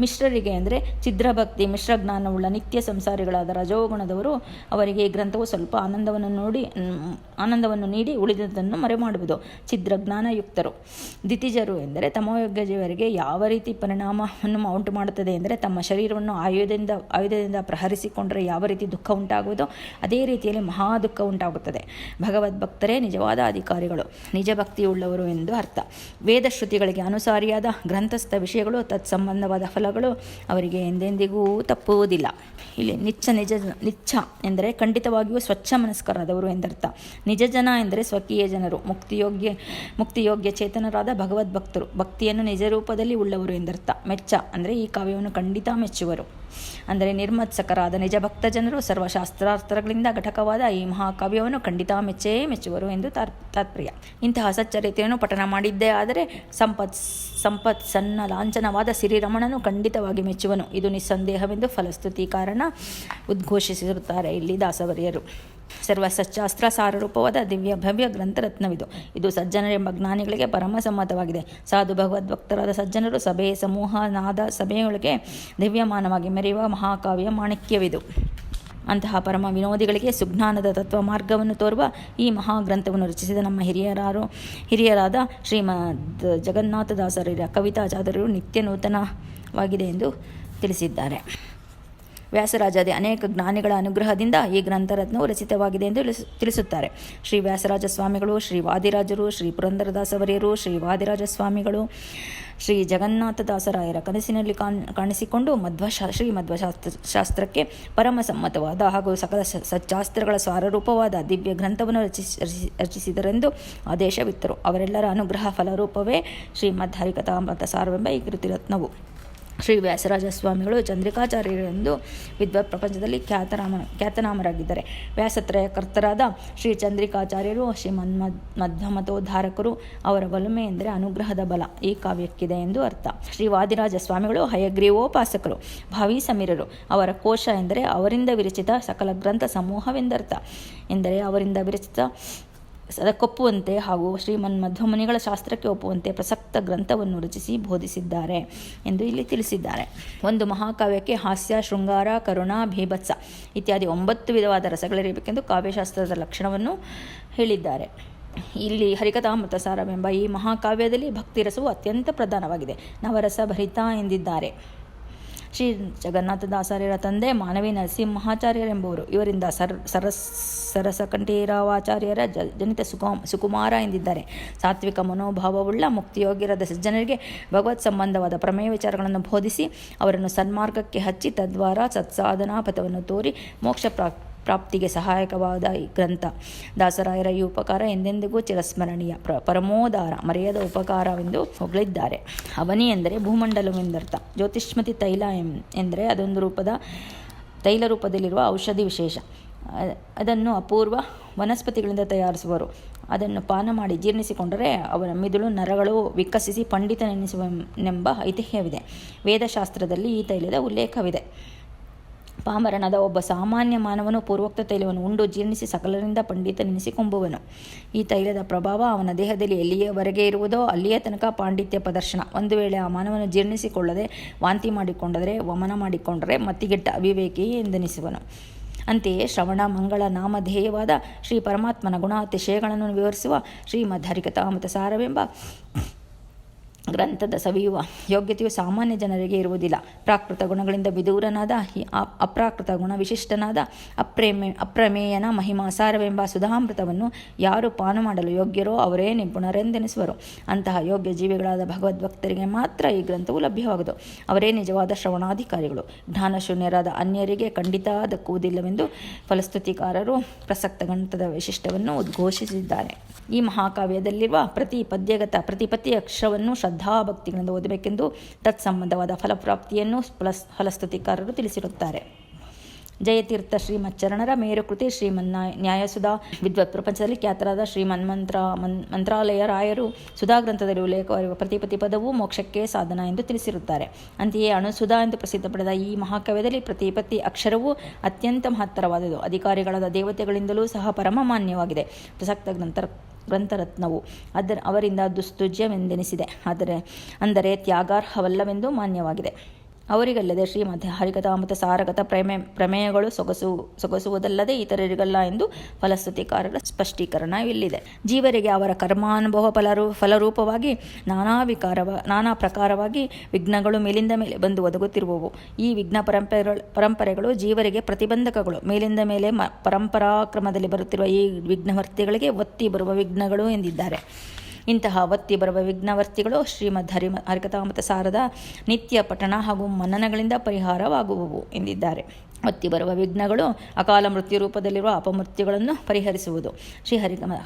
ಮಿಶ್ರರಿಗೆ ಅಂದರೆ ಛಿದ್ರಭಕ್ತಿ ಮಿಶ್ರಜ್ಞಾನವುಳ್ಳ ನಿತ್ಯ ಸಂಸಾರಿಗಳಾದ ರಜೋಗುಣದವರು. ಅವರಿಗೆ ಈ ಗ್ರಂಥವು ಸ್ವಲ್ಪ ಆನಂದವನ್ನು ನೀಡಿ ಉಳಿದದನ್ನು ಮರೆಮಾಡುವುದು. ಛಿದ್ರಜ್ಞಾನಯುಕ್ತರು. ದಿತಿಜರು ಎಂದರೆ ತಮೋಯೋಗ್ಯ ಜೀವರಿಗೆ ಯಾವ ರೀತಿ ಪರಿಣಾಮವನ್ನು ಉಂಟು ಮಾಡುತ್ತದೆ ಎಂದರೆ ತಮ್ಮ ಶರೀರವನ್ನು ಆಯುಧದಿಂದ ಪ್ರಹರಿಸಿಕೊಂಡರೆ ಯಾವ ರೀತಿ ದುಃಖ ಉಂಟಾಗುವುದೋ ಅದೇ ರೀತಿಯಲ್ಲಿ ಮಹಾ ದುಃಖ ಉಂಟಾಗುತ್ತದೆ. ಭಗವದ್ಭಕ್ತರೇ ನಿಜವಾದ ಅಧಿಕಾರಿಗಳು, ನಿಜ ಭಕ್ತಿಯುಳ್ಳವರು ಎಂದು ಅರ್ಥ. ವೇದಶ್ರುತಿಗಳಿಗೆ ಅನುಸಾರಿಯಾದ ಗ್ರಂಥಸ್ಥ ವಿಷಯಗಳು ತತ್ಸಂಬಂಧವಾದ ಫಲಗಳು ಅವರಿಗೆ ಎಂದೆಂದಿಗೂ ತಪ್ಪುವುದಿಲ್ಲ. ಇಲ್ಲಿ ನಿಚ್ಚ ಎಂದರೆ ಖಂಡಿತವಾಗಿಯೂ ಸ್ವಚ್ಛ ಮನಸ್ಕರಾದವರು ಎಂದರ್ಥ. ನಿಜ ಜನ ಎಂದರೆ ಸ್ವಕೀಯ ಜನರು, ಮುಕ್ತಿಯೋಗ್ಯ ಚೇತನರಾದ ಭಗವದ್ಭಕ್ತರು, ಭಕ್ತಿಯನ್ನು ನಿಜ ರೂಪದಲ್ಲಿ ಉಳ್ಳವರು ಎಂದರ್ಥ. ಮೆಚ್ಚ ಅಂದರೆ ಈ ಕಾವ್ಯವನ್ನು ಖಂಡಿತ ಮೆಚ್ಚುವರು, ಅಂದರೆ ನಿರ್ಮತ್ಸಕರಾದ ನಿಜ ಭಕ್ತ ಜನರು ಸರ್ವಶಾಸ್ತ್ರಾರ್ಥಗಳಿಂದ ಘಟಕವಾದ ಈ ಮಹಾಕಾವ್ಯವನ್ನು ಖಂಡಿತ ಮೆಚ್ಚುವರು ಎಂದು ತಾತ್ಪರ್ಯ. ಇಂತಹ ಸಚ್ಚರಿತೆಯನ್ನು ಪಠನ ಮಾಡಿದ್ದೇ ಆದರೆ ಸಂಪತ್ ಸಣ್ಣ ಲಾಂಛನವಾದ ಶ್ರೀರಮಣನು ಖಂಡಿತವಾಗಿ ಮೆಚ್ಚುವನು. ಇದು ನಿಸ್ಸಂದೇಹವೆಂದು ಫಲಸ್ತುತಿ ಕಾರಣ ಉದ್ಘೋಷಿಸಿರುತ್ತಾರೆ ಇಲ್ಲಿ ದಾಸವರ್ಯರು. ಸರ್ವ ಸಚ್ಚಾಸ್ತ್ರ ಸಾರರೂಪವಾದ ದಿವ್ಯ ಭವ್ಯ ಗ್ರಂಥರತ್ನವಿದು. ಇದು ಸಜ್ಜನರೆಂಬ ಜ್ಞಾನಿಗಳಿಗೆ ಪರಮ ಸಮ್ಮತವಾಗಿದೆ. ಸಾಧು ಭಗವದ್ಭಕ್ತರಾದ ಸಜ್ಜನರು ಸಭೆ ಸಮೂಹ ನಾದ ಸಭೆಯೊಳಗೆ ದಿವ್ಯಮಾನವಾಗಿ ಮೆರೆಯುವ ಮಹಾಕಾವ್ಯ ಮಾಣಿಕ್ಯವಿದು. ಅಂತಹ ಪರಮ ವಿನೋದಿಗಳಿಗೆ ಸುಜ್ಞಾನದ ತತ್ವ ಮಾರ್ಗವನ್ನು ತೋರುವ ಈ ಮಹಾಗ್ರಂಥವನ್ನು ರಚಿಸಿದ ನಮ್ಮ ಹಿರಿಯರಾದ ಶ್ರೀಮದ್ ಜಗನ್ನಾಥದಾಸರ ಕವಿತಾ ಚಾತುರ್ಯವು ನಿತ್ಯ ನೂತನವಾಗಿದೆ ಎಂದು ತಿಳಿಸಿದ್ದಾರೆ. ವ್ಯಾಸರಾಜಾದಿ ಅನೇಕ ಜ್ಞಾನಿಗಳ ಅನುಗ್ರಹದಿಂದ ಈ ಗ್ರಂಥರತ್ನವು ರಚಿತವಾಗಿದೆ ಎಂದು ತಿಳಿಸುತ್ತಾರೆ. ಶ್ರೀ ವ್ಯಾಸರಾಜ ಸ್ವಾಮಿಗಳು, ಶ್ರೀ ವಾದಿರಾಜರು, ಶ್ರೀ ಪುರಂದರದಾಸವರ್ಯರು, ಶ್ರೀ ವಾದಿರಾಜ ಸ್ವಾಮಿಗಳು, ಶ್ರೀ ಜಗನ್ನಾಥದಾಸರಾಯರ ಕನಸಿನಲ್ಲಿ ಕಾಣಿಸಿಕೊಂಡು ಶ್ರೀ ಮಧ್ವಶಾಸ್ತ್ರಕ್ಕೆ ಪರಮ ಸಮ್ಮತವಾದ ಹಾಗೂ ಸಕಲ ಸಚ್ಚಾಸ್ತ್ರಗಳ ಸಾರರೂಪವಾದ ದಿವ್ಯ ಗ್ರಂಥವನ್ನು ರಚಿಸಿದರೆಂದು ಆದೇಶವಿತ್ತರು. ಅವರೆಲ್ಲರ ಅನುಗ್ರಹ ಫಲರೂಪವೇ ಶ್ರೀಮದ್ ಹರಿಕಥಾಮೃತ ಸಾರವೆಂಬ ಈ ಕೃತಿರತ್ನವು. ಶ್ರೀ ವ್ಯಾಸರಾಜ ಸ್ವಾಮಿಗಳು ಚಂದ್ರಿಕಾಚಾರ್ಯರೆಂದು ವಿದ್ವತ್ ಪ್ರಪಂಚದಲ್ಲಿ ಖ್ಯಾತನಾಮರಾಗಿದ್ದಾರೆ. ವ್ಯಾಸತ್ರಯಕರ್ತರಾದ ಶ್ರೀ ಚಂದ್ರಿಕಾಚಾರ್ಯರು ಶ್ರೀ ಮಧ್ವಮತೋದ್ಧಾರಕರು. ಅವರ ಒಲುಮೆ ಎಂದರೆ ಅನುಗ್ರಹದ ಬಲ ಈ ಕಾವ್ಯಕ್ಕಿದೆ ಎಂದು ಅರ್ಥ. ಶ್ರೀ ವಾದಿರಾಜ ಸ್ವಾಮಿಗಳು ಹಯಗ್ರೀವೋಪಾಸಕರು, ಭಾವಿ ಸಮೀರರು. ಅವರ ಕೋಶ ಎಂದರೆ ಅವರಿಂದ ವಿರಚಿತ ಸಕಲ ಗ್ರಂಥ ಸಮೂಹವೆಂದರ್ಥ. ಎಂದರೆ ಅವರಿಂದ ವಿರಚಿತ ಅದಕ್ಕೊಪ್ಪುವಂತೆ ಹಾಗೂ ಶ್ರೀಮನ್ಮಧ್ವಮುನಿಗಳ ಶಾಸ್ತ್ರಕ್ಕೆ ಒಪ್ಪುವಂತೆ ಪ್ರಸಕ್ತ ಗ್ರಂಥವನ್ನು ರಚಿಸಿ ಬೋಧಿಸಿದ್ದಾರೆ ಎಂದು ಇಲ್ಲಿ ತಿಳಿಸಿದ್ದಾರೆ. ಒಂದು ಮಹಾಕಾವ್ಯಕ್ಕೆ ಹಾಸ್ಯ, ಶೃಂಗಾರ, ಕರುಣ, ಭೀಭತ್ಸ ಇತ್ಯಾದಿ 9 ವಿಧವಾದ ರಸಗಳಿರಬೇಕೆಂದು ಕಾವ್ಯಶಾಸ್ತ್ರದ ಲಕ್ಷಣವನ್ನು ಹೇಳಿದ್ದಾರೆ. ಇಲ್ಲಿ ಹರಿಕಥಾಮೃತ ಸಾರವೆಂಬ ಈ ಮಹಾಕಾವ್ಯದಲ್ಲಿ ಭಕ್ತಿ ರಸವು ಅತ್ಯಂತ ಪ್ರಧಾನವಾಗಿದೆ. ನವರಸ ಭರಿತ ಎಂದಿದ್ದಾರೆ. ಶ್ರೀ ಜಗನ್ನಾಥದಾಸಾರ್ಯರ ತಂದೆ ಮಾನವಿ ನರಸಿಂಹಾಚಾರ್ಯರೆಂಬುವರು. ಇವರಿಂದ ಸರಸಕಂಠೀರವಾಚಾರ್ಯರ ಜನಿತ ಸುಕುಮಾರ ಎಂದಿದ್ದಾರೆ. ಸಾತ್ವಿಕ ಮನೋಭಾವವುಳ್ಳ ಮುಕ್ತಿಯೋಗ್ಯರಾದ ಸಜ್ಜನರಿಗೆ ಭಗವತ್ ಸಂಬಂಧವಾದ ಪ್ರಮೇಯ ವಿಚಾರಗಳನ್ನು ಬೋಧಿಸಿ ಅವರನ್ನು ಸನ್ಮಾರ್ಗಕ್ಕೆ ಹಚ್ಚಿ ತದ್ವಾರ ಸತ್ಸಾಧನಾ ಪಥವನ್ನು ತೋರಿ ಮೋಕ್ಷ ಪ್ರಾಪ್ತಿಗೆ ಸಹಾಯಕವಾದ ಈ ಗ್ರಂಥ. ದಾಸರಾಯರ ಈ ಉಪಕಾರ ಎಂದೆಂದಿಗೂ ಚಿರಸ್ಮರಣೀಯ, ಪರಮೋದಾರ, ಮರೆಯದ ಉಪಕಾರವೆಂದು ಹೊಗಳಿದ್ದಾರೆ. ಅವನಿ ಎಂದರೆ ಭೂಮಂಡಲವೆಂದರ್ಥ. ಜ್ಯೋತಿಷ್ಮತಿ ತೈಲ ಎಂದರೆ ಅದೊಂದು ತೈಲ ರೂಪದಲ್ಲಿರುವ ಔಷಧಿ ವಿಶೇಷ. ಅದನ್ನು ಅಪೂರ್ವ ವನಸ್ಪತಿಗಳಿಂದ ತಯಾರಿಸುವರು. ಅದನ್ನು ಪಾನ ಮಾಡಿ ಜೀರ್ಣಿಸಿಕೊಂಡರೆ ಅವನ ಮಿದುಳು ನರಗಳು ವಿಕಸಿಸಿ ಪಂಡಿತನೆನಿಸುವನೆಂಬ ಐತಿಹ್ಯವಿದೆ. ವೇದಶಾಸ್ತ್ರದಲ್ಲಿ ಈ ತೈಲದ ಉಲ್ಲೇಖವಿದೆ. ಪಾಮರನಾದ ಒಬ್ಬ ಸಾಮಾನ್ಯ ಮಾನವನು ಪೂರ್ವೋಕ್ತ ತೈಲವನ್ನು ಉಂಡು ಜೀರ್ಣಿಸಿ ಸಕಲರಿಂದ ಪಂಡಿತನೆನಿಸಿಕೊಂಬುವನು. ಈ ತೈಲದ ಪ್ರಭಾವ ಅವನ ದೇಹದಲ್ಲಿ ಎಲ್ಲಿಯವರೆಗೆ ಇರುವುದೋ ಅಲ್ಲಿಯ ತನಕ ಪಾಂಡಿತ್ಯ ಪ್ರದರ್ಶನ. ಒಂದು ವೇಳೆ ಆ ಮಾನವನು ಜೀರ್ಣಿಸಿಕೊಳ್ಳದೆ ವಾಂತಿ ಮಾಡಿಕೊಂಡರೆ, ವಮನ ಮಾಡಿಕೊಂಡರೆ ಮತ್ತಿಗೆಟ್ಟ ಅವಿವೇಕಿ ಎಂದೆನಿಸುವನು. ಅಂತೆಯೇ ಶ್ರವಣ ಮಂಗಳ ನಾಮಧೇಯವಾದ ಶ್ರೀ ಪರಮಾತ್ಮನ ಗುಣಾತಿಶಯಗಳನ್ನು ವಿವರಿಸುವ ಶ್ರೀಮದ್ ಹರಿಕಥಾಮೃತ ಸಾರವೆಂಬ ಗ್ರಂಥದ ಸವಿಯುವ ಯೋಗ್ಯತೆಯು ಸಾಮಾನ್ಯ ಜನರಿಗೆ ಇರುವುದಿಲ್ಲ. ಪ್ರಾಕೃತ ಗುಣಗಳಿಂದ ವಿದೂರನಾದ ಅಪ್ರಾಕೃತ ಗುಣ ವಿಶಿಷ್ಟನಾದ ಅಪ್ರಮೇಯನ ಮಹಿಮಾಸಾರವೆಂಬ ಸುಧಾಮೃತವನ್ನು ಯಾರು ಪಾನ ಮಾಡಲು ಯೋಗ್ಯರೋ ಅವರೇ ನಿಪುಣರೆಂದೆನಿಸುವರು. ಅಂತಹ ಯೋಗ್ಯ ಜೀವಿಗಳಾದ ಭಗವದ್ಭಕ್ತರಿಗೆ ಮಾತ್ರ ಈ ಗ್ರಂಥವು ಲಭ್ಯವಾಗುವುದು. ಅವರೇ ನಿಜವಾದ ಶ್ರವಣಾಧಿಕಾರಿಗಳು. ಜ್ಞಾನಶೂನ್ಯರಾದ ಅನ್ಯರಿಗೆ ಖಂಡಿತ ದಕ್ಕುವುದಿಲ್ಲವೆಂದು ಫಲಸ್ತುತಿಕಾರರು ಪ್ರಸಕ್ತ ಗ್ರಂಥದ ವೈಶಿಷ್ಟ್ಯವನ್ನು ಉದ್ಘೋಷಿಸಿದ್ದಾರೆ. ಈ ಮಹಾಕಾವ್ಯದಲ್ಲಿರುವ ಪ್ರತಿ ಪದ್ಯ ಅಕ್ಷರವನ್ನು ಶ್ರದ್ಧಾಭಕ್ತಿಗಳಿಂದ ಓದಬೇಕೆಂದು ತತ್ಸಂಬಂಧವಾದ ಫಲಪ್ರಾಪ್ತಿಯನ್ನು ಫಲಸ್ತುತಿಕಾರರು ತಿಳಿಸಿರುತ್ತಾರೆ. ಜಯತೀರ್ಥ ಶ್ರೀಮಚ್ಚರಣರ ಮೇರುಕೃತಿ ನ್ಯಾಯಸುಧಾ ವಿದ್ವತ್ ಪ್ರಪಂಚದಲ್ಲಿ ಖ್ಯಾತರಾದ ಮಂತ್ರಾಲಯ ರಾಯರು ಸುಧಾಗ್ರಂಥದಲ್ಲಿ ಉಲ್ಲೇಖವಾಗಿರುವ ಪ್ರತಿ ಪದವೂ ಮೋಕ್ಷಕ್ಕೆ ಸಾಧನ ಎಂದು ತಿಳಿಸಿರುತ್ತಾರೆ. ಅಂತೆಯೇ ಅಣುಸುಧಾ ಎಂದು ಪ್ರಸಿದ್ಧ ಪಡೆದ ಈ ಮಹಾಕಾವ್ಯದಲ್ಲಿ ಪ್ರತಿ ಅಕ್ಷರವೂ ಅತ್ಯಂತ ಮಹತ್ತರವಾದುದು. ಅಧಿಕಾರಿಗಳಾದ ದೇವತೆಗಳಿಂದಲೂ ಸಹ ಪರಮಮಾನ್ಯವಾಗಿದೆ. ಪ್ರಸಕ್ತ ಗ್ರಂಥರತ್ನವು ಅವರಿಂದ ದುಸ್ತುಜ್ಯವೆಂದೆನಿಸಿದೆ, ಅಂದರೆ ತ್ಯಾಗಾರ್ಹವಲ್ಲವೆಂದು ಮಾನ್ಯವಾಗಿದೆ. ಅವರಿಗಲ್ಲದೆ ಶ್ರೀಮದ್ ಹರಿಕಥಾಮೃತ ಸಾರಗತ ಪ್ರಮೇಯಗಳು ಸೊಗಸುವುದಲ್ಲದೆ ಇತರರಿಗಲ್ಲ ಎಂದು ಫಲಸ್ತುತಿಕಾರರ ಸ್ಪಷ್ಟೀಕರಣವಿಲ್ಲಿದೆ. ಜೀವರಿಗೆ ಅವರ ಕರ್ಮಾನುಭವ ಫಲರೂಪವಾಗಿ ನಾನಾ ಪ್ರಕಾರವಾಗಿ ವಿಘ್ನಗಳು ಮೇಲಿಂದ ಮೇಲೆ ಬಂದು ಒದಗುತ್ತಿರುವವು. ಈ ವಿಘ್ನ ಪರಂಪರೆಗಳು ಜೀವರಿಗೆ ಪ್ರತಿಬಂಧಕಗಳು. ಮೇಲಿಂದ ಮೇಲೆ ಪರಂಪರಾಕ್ರಮದಲ್ಲಿ ಬರುತ್ತಿರುವ ಈ ವಿಘ್ನವರ್ತಿಗಳಿಗೆ ಒತ್ತಿ ಬರುವ ವಿಘ್ನಗಳು ಎಂದಿದ್ದಾರೆ. ಇಂತಹ ಒತ್ತಿ ಬರುವ ವಿಘ್ನವರ್ತಿಗಳು ಶ್ರೀಮದ್ ಹರಿಕಥಾಮೃತ ಸಾರದ ನಿತ್ಯ ಪಠಣ ಹಾಗೂ ಮನನಗಳಿಂದ ಪರಿಹಾರವಾಗುವವು ಎಂದಿದ್ದಾರೆ. ಒತ್ತಿ ಬರುವ ವಿಘ್ನಗಳು ಅಕಾಲ ಮೃತ್ಯು ರೂಪದಲ್ಲಿರುವ ಅಪಮೃತ್ಯುಗಳನ್ನು ಪರಿಹರಿಸುವುದು. ಶ್ರೀ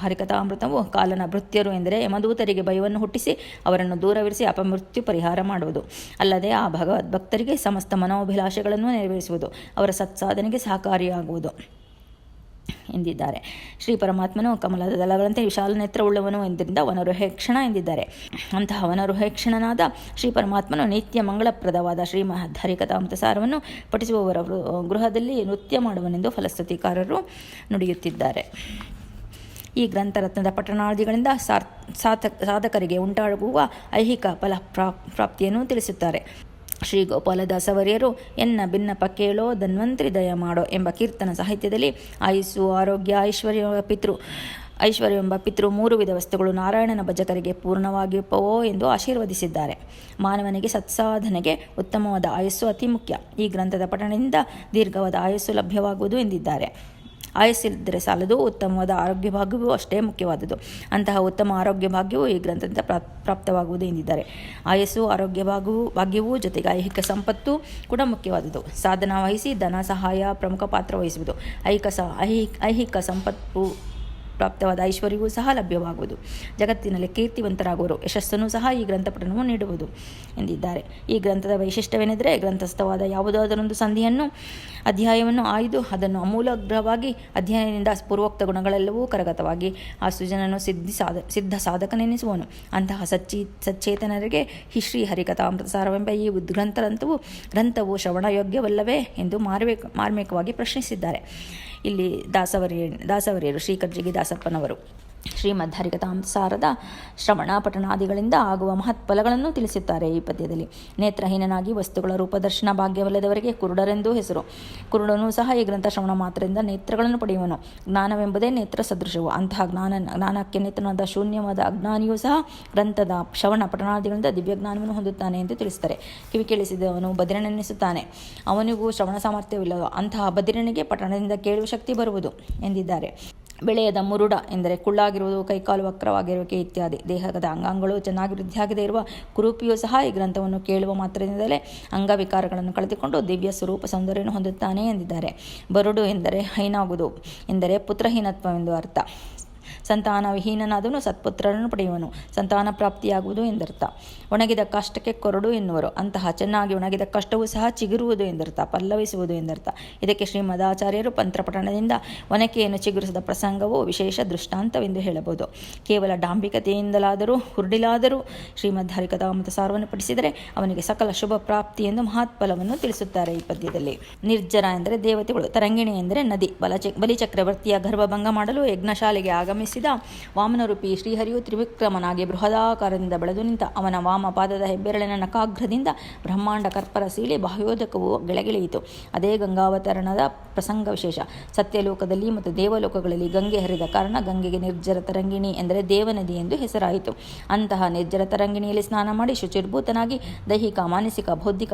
ಹರಿಕಥಾಮೃತವು ಕಾಲನ ಭೃತ್ಯರು ಎಂದರೆ ಯಮದೂತರಿಗೆ ಭಯವನ್ನು ಹುಟ್ಟಿಸಿ ಅವರನ್ನು ದೂರವಿರಿಸಿ ಅಪಮೃತ್ಯು ಪರಿಹಾರ ಮಾಡುವುದು. ಅಲ್ಲದೆ ಆ ಭಗವದ್ಭಕ್ತರಿಗೆ ಸಮಸ್ತ ಮನೋಭಿಲಾಷೆಗಳನ್ನು ನೆರವೇರಿಸುವುದು, ಅವರ ಸತ್ಸಾಧನೆಗೆ ಸಹಕಾರಿಯಾಗುವುದು ಎಂದಿದ್ದಾರೆ. ಶ್ರೀ ಪರಮಾತ್ಮನು ಕಮಲದ ದಳಗಳಂತೆ ವಿಶಾಲ ನೇತ್ರವುಳ್ಳವನು ಎಂದರಿಂದ ವನರುಹೇಕ್ಷಣ ಎಂದಿದ್ದಾರೆ. ಅಂತಹ ವನರುಹೇಕ್ಷಣನಾದ ಶ್ರೀ ಪರಮಾತ್ಮನು ನಿತ್ಯ ಮಂಗಳಪ್ರದವಾದ ಶ್ರೀಮದ್ ಹರಿಕಥಾಮೃತ ಸಾರವನ್ನು ಪಠಿಸುವವರ ಗೃಹದಲ್ಲಿ ನೃತ್ಯ ಮಾಡುವನೆಂದು ಫಲಸ್ತುತಿಕಾರರು ನುಡಿಯುತ್ತಿದ್ದಾರೆ. ಈ ಗ್ರಂಥರತ್ನದ ಪಠಣಾದಿಗಳಿಂದ ಸಾಧಕರಿಗೆ ಉಂಟಾಗುವ ಐಹಿಕ ಫಲ ಪ್ರಾಪ್ತಿಯನ್ನು ತಿಳಿಸುತ್ತಾರೆ. ಶ್ರೀ ಗೋಪಾಲದಾಸವರ್ಯರು ಎನ್ನ ಭಿನ್ನಪ ಕೇಳೋ ಧನ್ವಂತ್ರಿ ದಯ ಮಾಡೋ ಎಂಬ ಕೀರ್ತನ ಸಾಹಿತ್ಯದಲ್ಲಿ ಆಯುಸ್ಸು, ಆರೋಗ್ಯ, ಐಶ್ವರ್ಯವೆಂಬ ಪಿತೃ 3 ವಿಧ ವಸ್ತುಗಳು ನಾರಾಯಣನ ಭಜಕರಿಗೆ ಪೂರ್ಣವಾಗಿಪ್ಪವೋ ಎಂದು ಆಶೀರ್ವದಿಸಿದ್ದಾರೆ. ಮಾನವನಿಗೆ ಸತ್ಸಾಧನೆಗೆ ಉತ್ತಮವಾದ ಆಯಸ್ಸು ಅತಿ ಮುಖ್ಯ. ಈ ಗ್ರಂಥದ ಪಠಣದಿಂದ ದೀರ್ಘವಾದ ಆಯಸ್ಸು ಲಭ್ಯವಾಗುವುದು ಎಂದಿದ್ದಾರೆ. ಆಯಸ್ಸಿಲ್ಲದರೆ ಸಾಲದು, ಉತ್ತಮವಾದ ಆರೋಗ್ಯ ಭಾಗ್ಯವೂ ಅಷ್ಟೇ ಮುಖ್ಯವಾದುದು. ಅಂತಹ ಉತ್ತಮ ಆರೋಗ್ಯ ಭಾಗ್ಯವು ಈ ಗ್ರಂಥದಿಂದ ಪ್ರಾಪ್ತವಾಗುವುದು ಎಂದಿದ್ದಾರೆ. ಆಯಸ್ಸು, ಆರೋಗ್ಯ ಭಾಗ್ಯವೂ ಜೊತೆಗೆ ಐಹಿಕ ಸಂಪತ್ತು ಕೂಡ ಮುಖ್ಯವಾದುದು. ಸಾಧನ ವಹಿಸಿ ಧನ ಸಹಾಯ ಪ್ರಮುಖ ಪಾತ್ರ ವಹಿಸುವುದು. ಐಹಿಕ ಸಂಪತ್ತು ಪ್ರಾಪ್ತವಾದ ಐಶ್ವರ್ಯವೂ ಸಹ ಲಭ್ಯವಾಗುವುದು. ಜಗತ್ತಿನಲ್ಲಿ ಕೀರ್ತಿವಂತರಾಗುವರು. ಯಶಸ್ಸನ್ನು ಸಹ ಈ ಗ್ರಂಥಪಠಣವು ನೀಡುವುದು ಎಂದಿದ್ದಾರೆ. ಈ ಗ್ರಂಥದ ವೈಶಿಷ್ಟ್ಯವೇನೆಂದರೆ ಗ್ರಂಥಸ್ಥವಾದ ಯಾವುದಾದರೊಂದು ಅಧ್ಯಾಯವನ್ನು ಆಯ್ದು ಅದನ್ನು ಅಮೂಲಾಗ್ರವಾಗಿ ಅಧ್ಯಯನದಿಂದ ಪೂರ್ವೋಕ್ತ ಗುಣಗಳೆಲ್ಲವೂ ಕರಗತವಾಗಿ ಆ ಸುಜನನು ಸಿದ್ಧ ಸಾಧಕನೆನಿಸುವನು. ಅಂತಹ ಸಚ್ಚೇತನರಿಗೆ ಶ್ರೀ ಹರಿಕಥಾಮೃತ ಸಾರವೆಂಬ ಈ ಗ್ರಂಥವು ಶ್ರವಣಯೋಗ್ಯವಲ್ಲವೇ ಎಂದು ಮಾರ್ಮಿಕವಾಗಿ ಪ್ರಶ್ನಿಸಿದ್ದಾರೆ. ಇಲ್ಲಿ ದಾಸವರ್ಯರು ಶ್ರೀ ಕರ್ಜಿಗಿ ದಾಸಪ್ಪನವರು ಶ್ರೀಮದ್ ಹರಿಕಥಾಮೃತಸಾರದ ಶ್ರವಣ ಪಠಣಾದಿಗಳಿಂದ ಆಗುವ ಮಹತ್ಫಲಗಳನ್ನು ತಿಳಿಸುತ್ತಾರೆ. ಈ ಪದ್ಯದಲ್ಲಿ ನೇತ್ರಹೀನನಾಗಿ ವಸ್ತುಗಳ ರೂಪದರ್ಶನ ಭಾಗ್ಯವಿಲ್ಲದವರಿಗೆ ಕುರುಡರೆಂದೂ ಹೆಸರು. ಕುರುಡನೂ ಸಹ ಈ ಗ್ರಂಥ ಶ್ರವಣ ಮಾತ್ರದಿಂದ ನೇತ್ರಗಳನ್ನು ಪಡೆಯುವನು. ಜ್ಞಾನವೆಂಬುದೇ ನೇತ್ರ ಸದೃಶವು. ಅಂತಹ ಜ್ಞಾನಕ್ಕೆ ನೇತ್ರನಾದ ಶೂನ್ಯವಾದ ಅಜ್ಞಾನಿಯೂ ಸಹ ಗ್ರಂಥದ ಶ್ರವಣ ಪಠಣಾದಿಗಳಿಂದ ದಿವ್ಯಜ್ಞಾನವನ್ನು ಹೊಂದುತ್ತಾನೆ ಎಂದು ತಿಳಿಸುತ್ತಾರೆ. ಕಿವಿ ಕೇಳಿಸಿದವನು ಬದಿರನೆನ್ನಿಸುತ್ತಾನೆ, ಅವನಿಗೂ ಶ್ರವಣ ಸಾಮರ್ಥ್ಯವಿಲ್ಲ. ಅಂತಹ ಬದಿರನಿಗೆ ಪಠಣದಿಂದ ಕೇಳುವ ಶಕ್ತಿ ಬರುವುದು ಎಂದಿದ್ದಾರೆ. ಬೆಳೆಯದ ಮುರುಡ ಎಂದರೆ ಕುಳ್ಳಾಗಿರುವುದು, ಕೈಕಾಲು ವಕ್ರವಾಗಿರುವಿಕೆ ಇತ್ಯಾದಿ. ದೇಹದ ಅಂಗಾಂಗಗಳು ಚೆನ್ನಾಗಿ ವೃದ್ಧಿಯಾಗದೇ ಇರುವ ಕುರೂಪಿಯೂ ಸಹ ಈ ಗ್ರಂಥವನ್ನು ಕೇಳುವ ಮಾತ್ರದಿಂದಲೇ ಅಂಗವಿಕಾರಗಳನ್ನು ಕಳೆದುಕೊಂಡು ದಿವ್ಯ ಸ್ವರೂಪ ಸೌಂದರ್ಯವನ್ನು ಹೊಂದುತ್ತಾನೆ ಎಂದಿದ್ದಾರೆ. ಬರುಡು ಎಂದರೆ ಹೈನಾಗುವುದು ಎಂದರೆ ಪುತ್ರಹೀನತ್ವವೆಂದು ಅರ್ಥ. ಸಂತಾನವಿಹೀನನಾದವನು ಸತ್ಪುತ್ರರನ್ನು ಪಡೆಯುವನು, ಸಂತಾನ ಪ್ರಾಪ್ತಿಯಾಗುವುದು ಎಂದರ್ಥ. ಒಣಗಿದ ಕಾಷ್ಟಕ್ಕೆ ಕೊರಡು ಎನ್ನುವರು. ಅಂತಹ ಚೆನ್ನಾಗಿ ಒಣಗಿದ ಕಾಷ್ಟವೂ ಸಹ ಚಿಗುರುವುದು ಎಂದರ್ಥ, ಪಲ್ಲವಿಸುವುದು ಎಂದರ್ಥ. ಇದಕ್ಕೆ ಶ್ರೀಮದಾಚಾರ್ಯರು ಪಂತ್ರಪಠಣದಿಂದ ಒನಕೆಯನ್ನು ಚಿಗುರಿಸಿದ ಪ್ರಸಂಗವು ವಿಶೇಷ ದೃಷ್ಟಾಂತವೆಂದು ಹೇಳಬಹುದು. ಕೇವಲ ಡಾಂಬಿಕತೆಯಿಂದಲಾದರೂ ಹುರುಡಿಲಾದರೂ ಶ್ರೀಮದ್ ಹರಿಕಥಾಮೃತಸಾರವನ್ನು ಪಠಿಸಿದರೆ ಅವನಿಗೆ ಸಕಲ ಶುಭ ಪ್ರಾಪ್ತಿ ಎಂದು ಮಹತ್ಫಲವನ್ನು ತಿಳಿಸುತ್ತಾರೆ. ಈ ಪದ್ಯದಲ್ಲಿ ನಿರ್ಜರ ಎಂದರೆ ದೇವತೆಗಳು, ತರಂಗಿಣಿ ಎಂದರೆ ನದಿ. ಬಲಿಚಕ್ರವರ್ತಿಯ ಗರ್ಭಭಂಗ ಮಾಡಲು ಯಜ್ಞಶಾಲೆಗೆ ಆಗಮಿಸಿದ ವಾಮನರೂಪಿ ಶ್ರೀಹರಿಯು ತ್ರಿವಿಕ್ರಮನಾಗಿ ಬೃಹದಾಕಾರದಿಂದ ಬೆಳೆದು ನಿಂತ. ಅವನ ವಾಮ ಪಾದದ ಹೆಬ್ಬೆರಳಿನ ನಖಾಗ್ರದಿಂದ ಬ್ರಹ್ಮಾಂಡ ಕರ್ಪರ ಸೀಳಿ ಬಾಹ್ಯೋದಕವು ಗೆಳಗಿಳಿಯಿತು. ಅದೇ ಗಂಗಾವತರಣದ ಪ್ರಸಂಗ ವಿಶೇಷ. ಸತ್ಯಲೋಕದಲ್ಲಿ ಮತ್ತು ದೇವಲೋಕಗಳಲ್ಲಿ ಗಂಗೆ ಹರಿದ ಕಾರಣ ಗಂಗೆಗೆ ನಿರ್ಜರ ತರಂಗಿಣಿ ಎಂದರೆ ದೇವನದಿ ಎಂದು ಹೆಸರಾಯಿತು. ಅಂತಹ ನಿರ್ಜರ ತರಂಗಿಣಿಯಲ್ಲಿ ಸ್ನಾನ ಮಾಡಿ ಶುಚಿರ್ಭೂತನಾಗಿ ದೈಹಿಕ ಮಾನಸಿಕ ಬೌದ್ಧಿಕ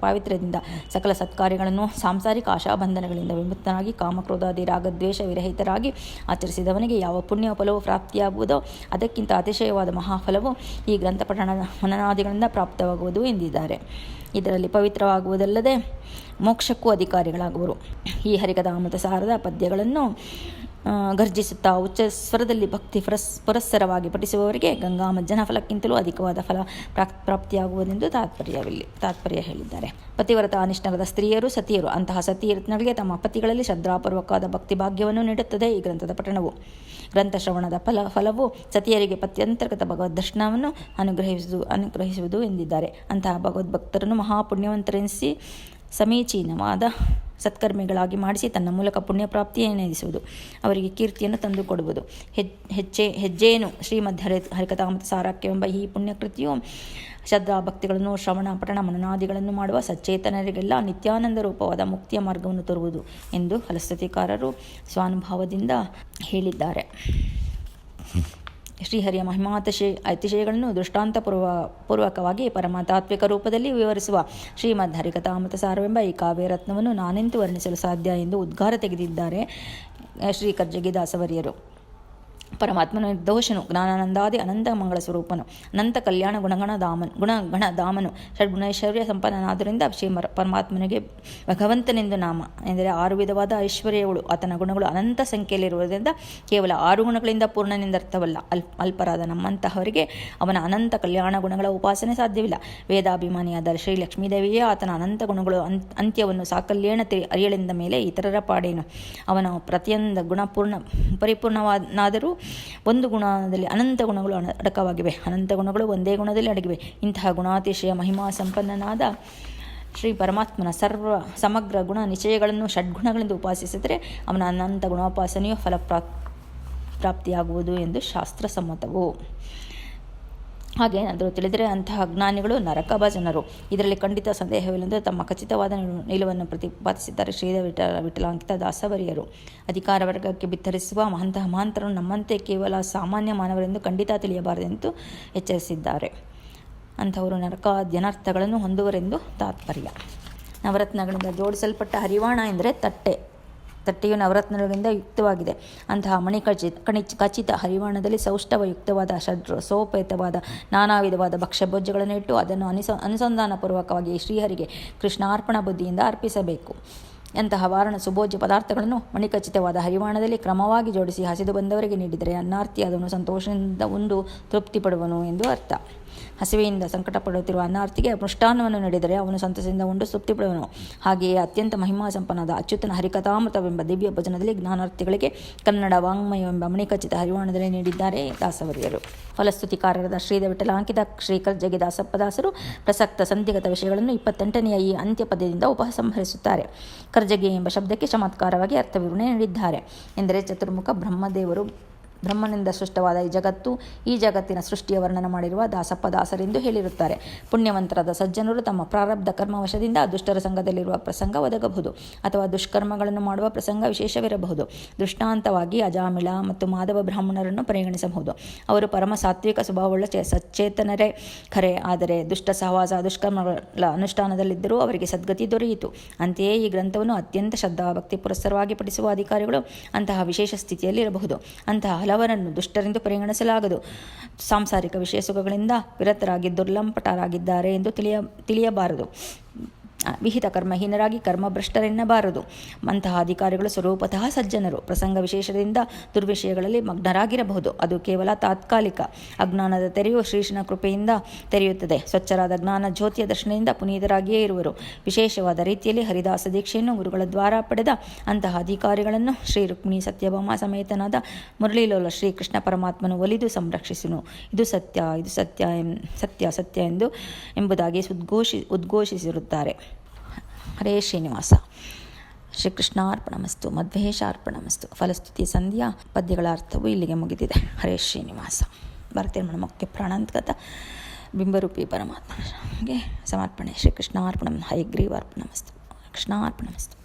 ಪಾವಿತ್ರ್ಯದಿಂದ ಸಕಲ ಸತ್ಕಾರ್ಯಗಳನ್ನು ಸಾಂಸಾರಿಕ ಆಶಾಬಂಧನಗಳಿಂದ ವಿಮುಕ್ತನಾಗಿ ಕಾಮಕ್ರೋಧಾದಿ ರಾಗದ್ವೇಷ ವಿರಹಿತರಾಗಿ ಆಚರಿಸಿದವನಿಗೆ ಯಾವ ಪುಣ್ಯ ಫಲವು ಪ್ರಾಪ್ತಿಯಾಗುವುದೋ ಅದಕ್ಕಿಂತ ಅತಿಶಯವಾದ ಮಹಾಫಲವು ಈ ಗ್ರಂಥ ಪಠಣ ಮನನಾದಿಗಳಿಂದ ಪ್ರಾಪ್ತವಾಗುವುದು ಎಂದಿದ್ದಾರೆ. ಇದರಲ್ಲಿ ಪವಿತ್ರವಾಗುವುದಲ್ಲದೆ ಮೋಕ್ಷಕ್ಕೂ ಅಧಿಕಾರಿಗಳಾಗುವರು. ಈ ಹರಿಕಥಾಮೃತಸಾರದ ಪದ್ಯಗಳನ್ನು ಗರ್ಜಿಸುತ್ತಾ ಉಚ್ಚ ಸ್ವರದಲ್ಲಿ ಭಕ್ತಿ ಪುರಸ್ಸರವಾಗಿ ಪಠಿಸುವವರಿಗೆ ಗಂಗಾ ಮಜ್ಜನ ಫಲಕ್ಕಿಂತಲೂ ಅಧಿಕವಾದ ಫಲ ಪ್ರಾಪ್ತಿಯಾಗುವುದೆಂದು ತಾತ್ಪರ್ಯ ಹೇಳಿದ್ದಾರೆ. ಪತಿವ್ರತ ಅನಿಷ್ಠರದ ಸ್ತ್ರೀಯರು ಸತಿಯರು. ಅಂತಹ ಸತಿಯರತ್ನಗಳಿಗೆ ತಮ್ಮ ಪತಿಗಳಲ್ಲಿ ಶ್ರದ್ಧಾಪೂರ್ವಕವಾದ ಭಕ್ತಿ ಭಾಗ್ಯವನ್ನು ನೀಡುತ್ತದೆ ಈ ಗ್ರಂಥದ ಪಠಣವು. ಗ್ರಂಥ ಶ್ರವಣದ ಫಲವು ಸತಿಯರಿಗೆ ಪತ್ಯಂತರ್ಗತ ಭಗವದ್ ದರ್ಶನವನ್ನು ಅನುಗ್ರಹಿಸುವುದು ಎಂದಿದ್ದಾರೆ. ಅಂತಹ ಭಗವದ್ಭಕ್ತರನ್ನು ಮಹಾಪುಣ್ಯವಂತರೆನಿಸಿ ಸಮೀಚೀನವಾದ ಸತ್ಕರ್ಮಿಗಳಾಗಿ ಮಾಡಿಸಿ ತನ್ನ ಮೂಲಕ ಪುಣ್ಯ ಪ್ರಾಪ್ತಿಯನ್ನೇದಿಸುವುದು, ಅವರಿಗೆ ಕೀರ್ತಿಯನ್ನು ತಂದುಕೊಡುವುದು. ಹೆಜ್ಜೇನು ಶ್ರೀಮದ್ ಹರಿಕಥಾಮೃತಸಾರಕ್ಕೆಂಬ ಈ ಪುಣ್ಯಕೃತಿಯು ಶ್ರದ್ಧಾ ಭಕ್ತಿಗಳನ್ನು ಶ್ರವಣ ಪಠಣ ಮನನಾದಿಗಳನ್ನು ಮಾಡುವ ಸಚೇತನರಿಗೆಲ್ಲ ನಿತ್ಯಾನಂದ ರೂಪವಾದ ಮುಕ್ತಿಯ ಮಾರ್ಗವನ್ನು ತೋರುವುದು ಎಂದು ಫಲಶ್ರುತಿಕಾರರು ಸ್ವಾನುಭಾವದಿಂದ ಹೇಳಿದ್ದಾರೆ. ಶ್ರೀಹರಿಯ ಅತಿಶಯಗಳನ್ನು ದೃಷ್ಟಾಂತಪೂರ್ವಕವಾಗಿ ಪರಮತಾತ್ವಿಕ ರೂಪದಲ್ಲಿ ವಿವರಿಸುವ ಶ್ರೀಮದ್ ಹರಿಕಥಾಮೃತಸಾರವೆಂಬ ಈ ಕಾವ್ಯರತ್ನವನ್ನು ನಾನೆಂತೂ ವರ್ಣಿಸಲು ಸಾಧ್ಯ ಎಂದು ಉದ್ಗಾರ ತೆಗೆದಿದ್ದಾರೆ ಶ್ರೀ ಕರ್ಜಗಿದಾಸವರ್ಯರು. ಪರಮಾತ್ಮನು ನಿರ್ದೋಷನು, ಜ್ಞಾನಾನಂದಾದಿ ಅನಂತ ಮಂಗಳ ಸ್ವರೂಪನು, ಅನಂತ ಕಲ್ಯಾಣ ಗುಣಗಣಧಾಮನು, ಷಡ್ಗುಣೈಶ್ವರ್ಯ ಸಂಪನ್ನನಾದ್ದರಿಂದ ಶ್ರೀ ಪರಮಾತ್ಮನಿಗೆ ಭಗವಂತನೆಂದು ನಾಮ. ಎಂದರೆ 6 ವಿಧವಾದ ಐಶ್ವರ್ಯಗಳು. ಆತನ ಗುಣಗಳು ಅನಂತ ಸಂಖ್ಯೆಯಲ್ಲಿರುವುದರಿಂದ ಕೇವಲ 6 ಗುಣಗಳಿಂದ ಪೂರ್ಣನೆಂದರ್ಥವಲ್ಲ. ಅಲ್ಪರಾದ ನಮ್ಮಂತಹವರಿಗೆ ಅವನ ಅನಂತ ಕಲ್ಯಾಣ ಗುಣಗಳ ಉಪಾಸನೆ ಸಾಧ್ಯವಿಲ್ಲ. ವೇದಾಭಿಮಾನಿಯಾದ ಶ್ರೀ ಲಕ್ಷ್ಮೀದೇವಿಯೇ ಆತನ ಅನಂತ ಗುಣಗಳು ಅಂತ್ಯವನ್ನು ಸಾಕಲ್ಯೇಣ ಅರಿಯಳೆಂದ ಮೇಲೆ ಇತರರ ಪಾಡೇನು. ಅವನ ಪ್ರತಿಯೊಂದು ಗುಣ ಪರಿಪೂರ್ಣವಾದರೂ ಒಂದು ಗುಣದಲ್ಲಿ ಅನಂತ ಗುಣಗಳು ಅಡಕವಾಗಿವೆ, ಅನಂತ ಗುಣಗಳು ಒಂದೇ ಗುಣದಲ್ಲಿ ಅಡಗಿವೆ. ಇಂತಹ ಗುಣಾತಿಶಯ ಮಹಿಮಾ ಸಂಪನ್ನನಾದ ಶ್ರೀ ಪರಮಾತ್ಮನ ಸಮಗ್ರ ಗುಣ ನಿಶ್ಚಯಗಳನ್ನು ಷಡ್ಗುಣಗಳಿಂದ ಉಪಾಸಿಸಿದರೆ ಅವನ ಅನಂತ ಗುಣೋಪಾಸನೆಯು ಪ್ರಾಪ್ತಿಯಾಗುವುದು ಎಂದು ಶಾಸ್ತ್ರ ಸಮ್ಮತವು. ಹಾಗೇನಾದರೂ ತಿಳಿದರೆ ಅಂತಹ ಅಜ್ಞಾನಿಗಳು ನರಕ ಜನರು. ಇದರಲ್ಲಿ ಖಂಡಿತ ಸಂದೇಹವಿಲ್ಲದೆ ತಮ್ಮ ಖಚಿತವಾದ ನಿಲುವನ್ನು ಪ್ರತಿಪಾದಿಸಿದ್ದಾರೆ ಶ್ರೀ ವಿಠಲಾಂಕಿತ ದಾಸವರಿಯರು. ಅಧಿಕಾರ ವರ್ಗಕ್ಕೆ ಬಿತ್ತರಿಸುವ ಮಹಾಂತರನ್ನು ನಮ್ಮಂತೆ ಕೇವಲ ಸಾಮಾನ್ಯ ಮಾನವರೆಂದು ಖಂಡಿತ ತಿಳಿಯಬಾರದೆಂದು ಎಚ್ಚರಿಸಿದ್ದಾರೆ. ಅಂಥವರು ನರಕಾದ್ಯನರ್ಥಗಳನ್ನು ಹೊಂದುವರೆಂದು ತಾತ್ಪರ್ಯ. ನವರತ್ನಗಳಿಂದ ಜೋಡಿಸಲ್ಪಟ್ಟ ಹರಿವಾಣ ಎಂದರೆ ತಟ್ಟೆಯು ನವರತ್ನಗಳಿಂದ ಯುಕ್ತವಾಗಿದೆ. ಅಂತಹ ಖಚಿತ ಹರಿವಾಣದಲ್ಲಿ ಸೌಷ್ಠವಯುಕ್ತವಾದ ಷಡ್ರಸೋಪೇತವಾದ ನಾನಾ ವಿಧವಾದ ಭಕ್ಷ್ಯಭೋಜ್ಯಗಳನ್ನು ಇಟ್ಟು ಅದನ್ನು ಅನುಸಂಧಾನಪೂರ್ವಕವಾಗಿ ಶ್ರೀಹರಿಗೆ ಕೃಷ್ಣಾರ್ಪಣ ಬುದ್ಧಿಯಿಂದ ಅರ್ಪಿಸಬೇಕು. ಅಂತಹ ವಾರಣ ಸುಭೋಜ್ಯ ಪದಾರ್ಥಗಳನ್ನು ಮಣಿಖಚಿತವಾದ ಹರಿವಾಣದಲ್ಲಿ ಕ್ರಮವಾಗಿ ಜೋಡಿಸಿ ಹಸಿದು ಬಂದವರಿಗೆ ನೀಡಿದರೆ ಅನ್ನಾರ್ಥಿಯಾದವನು ಸಂತೋಷದಿಂದ ಉಂಡು ತೃಪ್ತಿ ಪಡುವನು ಎಂದು ಅರ್ಥ. ಹಸಿವೆಯಿಂದ ಸಂಕಟ ಪಡುತ್ತಿರುವ ಅನ್ನಾರ್ಥಿಗೆ ಮೃಷ್ಟಾನ್ನವನ್ನು ನೀಡಿದರೆ ಅವನು ಸಂತಸದಿಂದ ಉಂಡು ತೃಪ್ತಿ ಪಡುವನು. ಹಾಗೆಯೇ ಅತ್ಯಂತ ಮಹಿಮಾ ಸಂಪನ್ನದ ಅಚ್ಯುತನ ಹರಿಕಥಾಮೃತವೆಂಬ ದಿವ್ಯ ಭಜನದಲ್ಲಿ ಜ್ಞಾನಾರ್ಥಿಗಳಿಗೆ ಕನ್ನಡ ವಾಂಗ್ಮಯವೆಂಬ ಮಣಿಖಚಿತ ಹರಿವಾಣದಲ್ಲಿ ನೀಡಿದ್ದಾರೆ ದಾಸವರಿಯರು. ಫಲಸ್ತುತಿಕಾರರಾದ ಶ್ರೀ ವಿಠಲಾಂಕಿತ ಶ್ರೀ ಕರ್ಜಗಿದಾಸಪ್ಪದಾಸರು ಪ್ರಸಕ್ತ ಸಂಧಿಗತ ವಿಷಯಗಳನ್ನು 28ನೆಯ ಈ ಅಂತ್ಯಪದ್ಯದಿಂದ ಉಪಸಂಹರಿಸುತ್ತಾರೆ. ಕರ್ಜಗಿ ಎಂಬ ಶಬ್ದಕ್ಕೆ ಚಮತ್ಕಾರವಾಗಿ ಅರ್ಥವಿವರಣೆ ನೀಡಿದ್ದಾರೆ. ಎಂದರೆ ಚತುರ್ಮುಖ ಬ್ರಹ್ಮದೇವರು ಬ್ರಹ್ಮನಿಂದ ಸೃಷ್ಟವಾದ ಈ ಜಗತ್ತು, ಈ ಜಗತ್ತಿನ ಸೃಷ್ಟಿಯ ವರ್ಣನ ಮಾಡಿರುವ ದಾಸಪ್ಪ ದಾಸರೆಂದು ಹೇಳಿರುತ್ತಾರೆ. ಪುಣ್ಯವಂತರಾದ ಸಜ್ಜನರು ತಮ್ಮ ಪ್ರಾರಬ್ಧ ಕರ್ಮವಶದಿಂದ ದುಷ್ಟರ ಸಂಘದಲ್ಲಿರುವ ಪ್ರಸಂಗ ಒದಗಬಹುದು, ಅಥವಾ ದುಷ್ಕರ್ಮಗಳನ್ನು ಮಾಡುವ ಪ್ರಸಂಗ ವಿಶೇಷವಿರಬಹುದು. ದೃಷ್ಟಾಂತವಾಗಿ ಅಜಾಮಿಳ ಮತ್ತು ಮಾಧವ ಬ್ರಾಹ್ಮಣರನ್ನು ಪರಿಗಣಿಸಬಹುದು. ಅವರು ಪರಮ ಸಾತ್ವಿಕ ಸ್ವಭಾವವುಳ್ಳ ಸಚೇತನರೇ ಖರೆ, ಆದರೆ ದುಷ್ಟ ಸಹವಾಸ ದುಷ್ಕರ್ಮಗಳ ಅನುಷ್ಠಾನದಲ್ಲಿದ್ದರೂ ಅವರಿಗೆ ಸದ್ಗತಿ ದೊರೆಯಿತು. ಅಂತೆಯೇ ಈ ಗ್ರಂಥವನ್ನು ಅತ್ಯಂತ ಶ್ರದ್ಧಾಭಕ್ತಿ ಪುರಸ್ಸರವಾಗಿ ಪಠಿಸುವ ಅಧಿಕಾರಿಗಳು ಅಂತಹ ವಿಶೇಷ ಸ್ಥಿತಿಯಲ್ಲಿರಬಹುದು. ಅಂತಹ ಹಲವರನ್ನು ದುಷ್ಟರೆಂದು ಪರಿಗಣಿಸಲಾಗದು. ಸಾಂಸಾರಿಕ ವಿಷಯ ಸುಖಗಳಿಂದ ವಿರತರಾಗಿ ದುರ್ಲಂಪಟರಾಗಿದ್ದಾರೆ ಎಂದು ತಿಳಿಯಬಾರದು. ವಿಹಿತ ಕರ್ಮಹೀನರಾಗಿ ಕರ್ಮಭ್ರಷ್ಟರೆನ್ನಬಾರದು. ಅಂತಹ ಅಧಿಕಾರಿಗಳು ಸ್ವರೂಪತಃ ಸಜ್ಜನರು. ಪ್ರಸಂಗ ವಿಶೇಷದಿಂದ ದುರ್ವಿಷಯಗಳಲ್ಲಿ ಮಗ್ನರಾಗಿರಬಹುದು. ಅದು ಕೇವಲ ತಾತ್ಕಾಲಿಕ. ಅಜ್ಞಾನದ ತೆರೆಯು ಶ್ರೀಕೃಷ್ಣನ ಕೃಪೆಯಿಂದ ತೆರೆಯುತ್ತದೆ. ಸ್ವಚ್ಛರಾದ ಜ್ಞಾನ ಜ್ಯೋತಿಯ ದರ್ಶನದಿಂದ ಪುನೀತರಾಗಿಯೇ ಇರುವರು. ವಿಶೇಷವಾದ ರೀತಿಯಲ್ಲಿ ಹರಿದಾಸ ದೀಕ್ಷೆಯನ್ನು ಗುರುಗಳ ದ್ವಾರ ಪಡೆದ ಅಂತಹ ಅಧಿಕಾರಿಗಳನ್ನು ಶ್ರೀ ರುಕ್ಮಿಣಿ ಸತ್ಯಭಾಮ ಸಮೇತನಾದ ಮುರಳೀಲೋಲ ಶ್ರೀಕೃಷ್ಣ ಪರಮಾತ್ಮನು ಒಲಿದು ಸಂರಕ್ಷಿಸುನು. ಇದು ಸತ್ಯ, ಇದು ಸತ್ಯ ಸತ್ಯ ಎಂಬುದಾಗಿ ಉದ್ಘೋಷಿಸಿರುತ್ತಾರೆ. ಹರೇ ಶ್ರೀನಿವಾಸ. ಶ್ರೀಕೃಷ್ಣಾರ್ಪಣಮಸ್ತು. ಮಧ್ವೇಶಾರ್ಪಣಮಸ್ತು. ಫಲಸ್ತುತಿ ಸಂಧ್ಯಾ ಪದ್ಯಗಳ ಅರ್ಥವು ಇಲ್ಲಿಗೆ ಮುಗಿದಿದೆ. ಹರೇ ಶ್ರೀನಿವಾಸ. ಭಾರತೀಯ ಮುಖ್ಯ ಪ್ರಾಣಾಂತಗತ ಬಿಂಬರೂಪಿ ಪರಮಾತ್ಮನಿಗೆ ಸಮರ್ಪಣೆ. ಶ್ರೀಕೃಷ್ಣಾರ್ಪಣಂ. ಹಯಗ್ರೀವಾರ್ಪಣಮಸ್ತು. ಕೃಷ್ಣಾರ್ಪಣಮಸ್ತು.